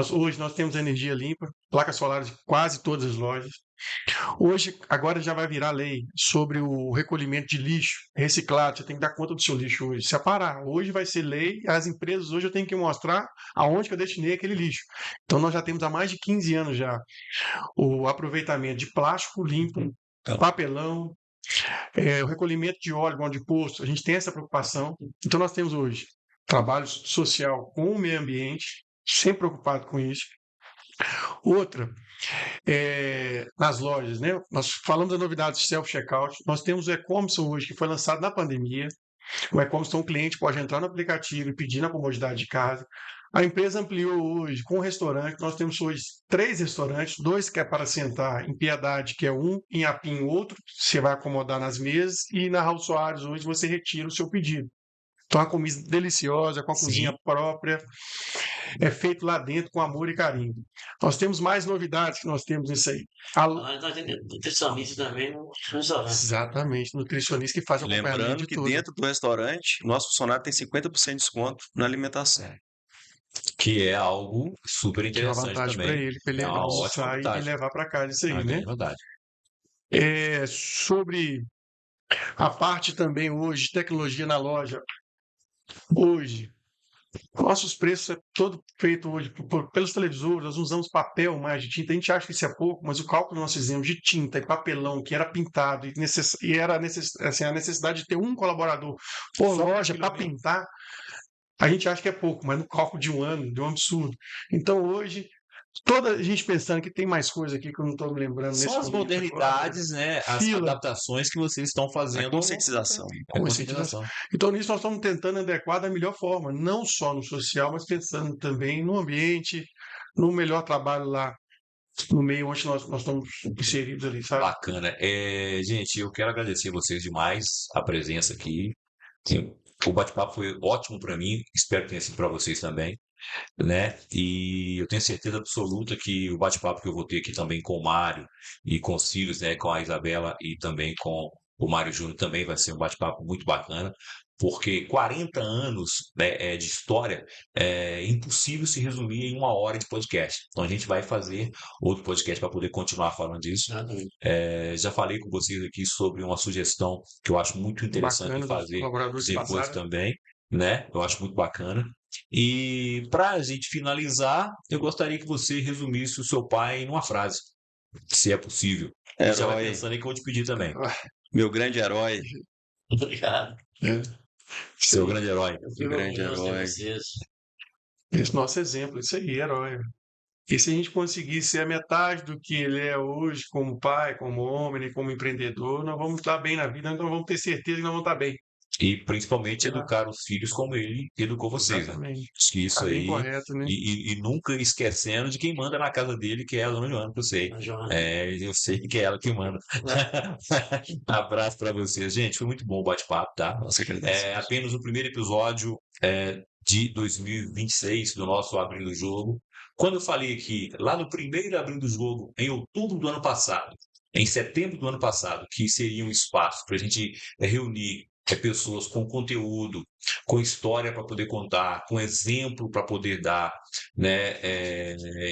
Hoje nós temos energia limpa, placas solares de quase todas as lojas. Hoje, agora já vai virar lei sobre o recolhimento de lixo reciclado. Você tem que dar conta do seu lixo hoje. Separar. Hoje vai ser lei. As empresas hoje eu tenho que mostrar aonde que eu destinei aquele lixo. Então nós já temos há mais de 15 anos já o aproveitamento de plástico limpo, papelão, o recolhimento de óleo, igual de posto. A gente tem essa preocupação. Então nós temos hoje trabalho social com o meio ambiente, sempre preocupado com isso. Outra, nas lojas, né? Nós falamos da novidade de self-checkout. Nós temos o e-commerce hoje, que foi lançado na pandemia. O e-commerce, então, o cliente pode entrar no aplicativo e pedir na comodidade de casa. A empresa ampliou hoje com o restaurante. Nós temos hoje 3 restaurantes, 2 que é para sentar em Piedade, que é um, em Apim, outro. Você vai acomodar nas mesas. E na Raul Soares, hoje, você retira o seu pedido. Então, a comida deliciosa, com a cozinha própria, é feito lá dentro com amor e carinho. Nós temos mais novidades que nós temos nisso aí. Nós temos nutricionista também no restaurante. Exatamente, nutricionista que faz acompanhamento Lembrando de que tudo. dentro do restaurante, nosso funcionário tem 50% de desconto na alimentação. que é algo super Que é uma interessante vantagem para também. ele, para ele É uma ótima almoçar e vantagem. levar para casa isso É aí, uma né? grande vantagem. Sobre a parte também hoje, de tecnologia na loja. Hoje, nossos preços é todo feito hoje pelos televisores, nós usamos papel mais de tinta. A gente acha que isso é pouco, mas o cálculo que nós fizemos de tinta e papelão que era pintado e era a necessidade de ter um colaborador por loja para pintar, a gente acha que é pouco, mas no cálculo de um ano, de um absurdo. Então hoje, toda a gente pensando que tem mais coisa aqui que eu não estou me lembrando. São as modernidades, né? As adaptações que vocês estão fazendo. A conscientização. A conscientização. Então, nisso, nós estamos tentando adequar da melhor forma, não só no social, mas pensando também no ambiente, no melhor trabalho lá, no meio onde nós estamos inseridos ali, sabe? Bacana. Gente, eu quero agradecer vocês demais a presença aqui. Sim, o bate-papo foi ótimo para mim, espero que tenha sido para vocês também, né? E eu tenho certeza absoluta que o bate-papo que eu vou ter aqui também com o Mário e com os filhos, né? Com a Isabela e também com o Mário Júnior também vai ser um bate-papo muito bacana, porque 40 anos, né, de história é impossível se resumir em 1 hora de podcast. Então a gente vai fazer outro podcast para poder continuar falando disso. Exatamente. Já falei com vocês aqui sobre uma sugestão que eu acho muito interessante Bacana de dos fazer colaboradores que depois passaram. também, né? Eu acho muito bacana. E para a gente finalizar, eu gostaria que você resumisse o seu pai numa frase, se é possível. E já vai Herói, pensando aí que eu vou te pedir também. meu grande herói, Obrigado. Seu grande herói. Eu fico grande orgulhoso de herói. vocês. Esse nosso exemplo, isso aí, herói. E se a gente conseguir ser a metade do que ele é hoje, como pai, como homem, e como empreendedor, nós vamos estar bem na vida, nós vamos ter certeza que nós vamos estar bem. E principalmente Ah, educar os filhos como ele educou vocês, né? exatamente. Acho que isso Tá bem aí. correto, né? E nunca esquecendo de quem manda na casa dele, que é a dona Joana, que eu sei. A Joana. Eu sei que é ela que manda. Abraço para vocês. Gente, foi muito bom o bate-papo, tá? Nossa, agradeço. É apenas o primeiro episódio de 2026 do nosso Abrindo o Jogo. Quando eu falei aqui, lá no primeiro Abrindo o Jogo, em outubro do ano passado, em setembro do ano passado, que seria um espaço para a gente reunir pessoas com conteúdo, com história para poder contar, com exemplo para poder dar, né?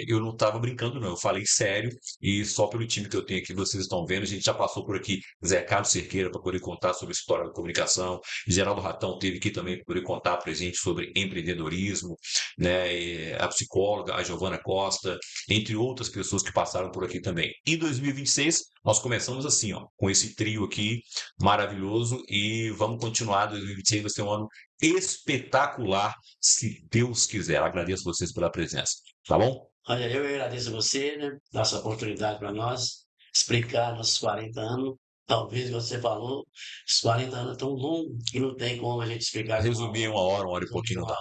Eu não estava brincando, não. Eu falei sério e só pelo time que eu tenho aqui, vocês estão vendo, a gente já passou por aqui Zé Carlos Cerqueira para poder contar sobre história da comunicação, Geraldo Ratão teve aqui também para poder contar para a gente sobre empreendedorismo, né? A psicóloga, a Giovana Costa, entre outras pessoas que passaram por aqui também. Em 2026, nós começamos assim, ó, com esse trio aqui maravilhoso e vamos continuar. 2026 vai ser um ano espetacular, se Deus quiser. Agradeço vocês pela presença, tá bom? Olha, eu agradeço a você, né, dar essa oportunidade para nós, explicar nossos 40 anos. Talvez você falou, os 40 anos tão longos que não tem como a gente explicar. Resumir em 1 hora e pouquinho não dá.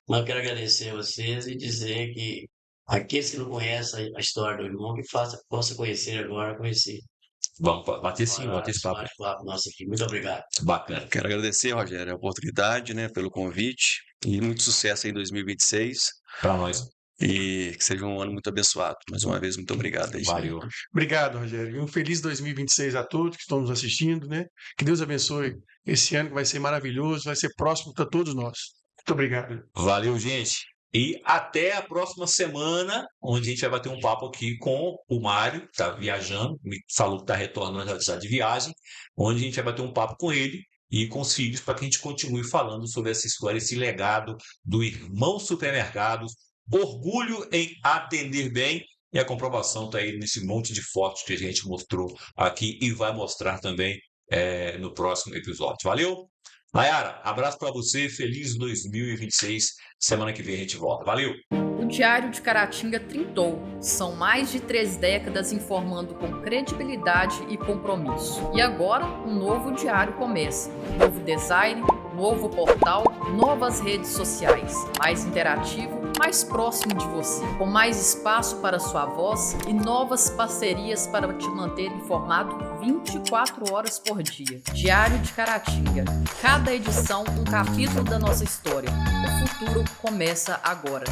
Mas eu quero agradecer a vocês e dizer que aqueles que não conhecem a história do irmão, que possa conhecer agora, conhecer. Vamos bater sim, Agora, bater esse papo. nossa aqui. Muito obrigado. Bacana. Quero agradecer, Rogério, a oportunidade, né, pelo convite e muito sucesso aí em 2026 Para nós. e que seja um ano muito abençoado. Mais uma vez, muito obrigado aí. Valeu. Obrigado, Rogério. E um feliz 2026 a todos que estão nos assistindo, né? Que Deus abençoe esse ano que vai ser maravilhoso, vai ser próximo para todos nós. Muito obrigado. Valeu, gente. E até a próxima semana, onde a gente vai bater um papo aqui com o Mário, que está viajando, me falou que está retornando já de viagem, onde a gente vai bater um papo com ele e com os filhos para que a gente continue falando sobre essa história, esse legado do Irmão Supermercados, orgulho em atender bem, e a comprovação está aí nesse monte de fotos que a gente mostrou aqui e vai mostrar também no próximo episódio. Valeu? Nayara, abraço para você, feliz 2026, semana que vem a gente volta. Valeu! O Diário de Caratinga trintou. São mais de 3 décadas informando com credibilidade e compromisso. E agora, um novo diário começa. Novo design, novo portal, novas redes sociais. Mais interativo, mais próximo de você. Com mais espaço para sua voz e novas parcerias para te manter informado 24 horas por dia. Diário de Caratinga. Cada edição um capítulo da nossa história. O futuro começa agora.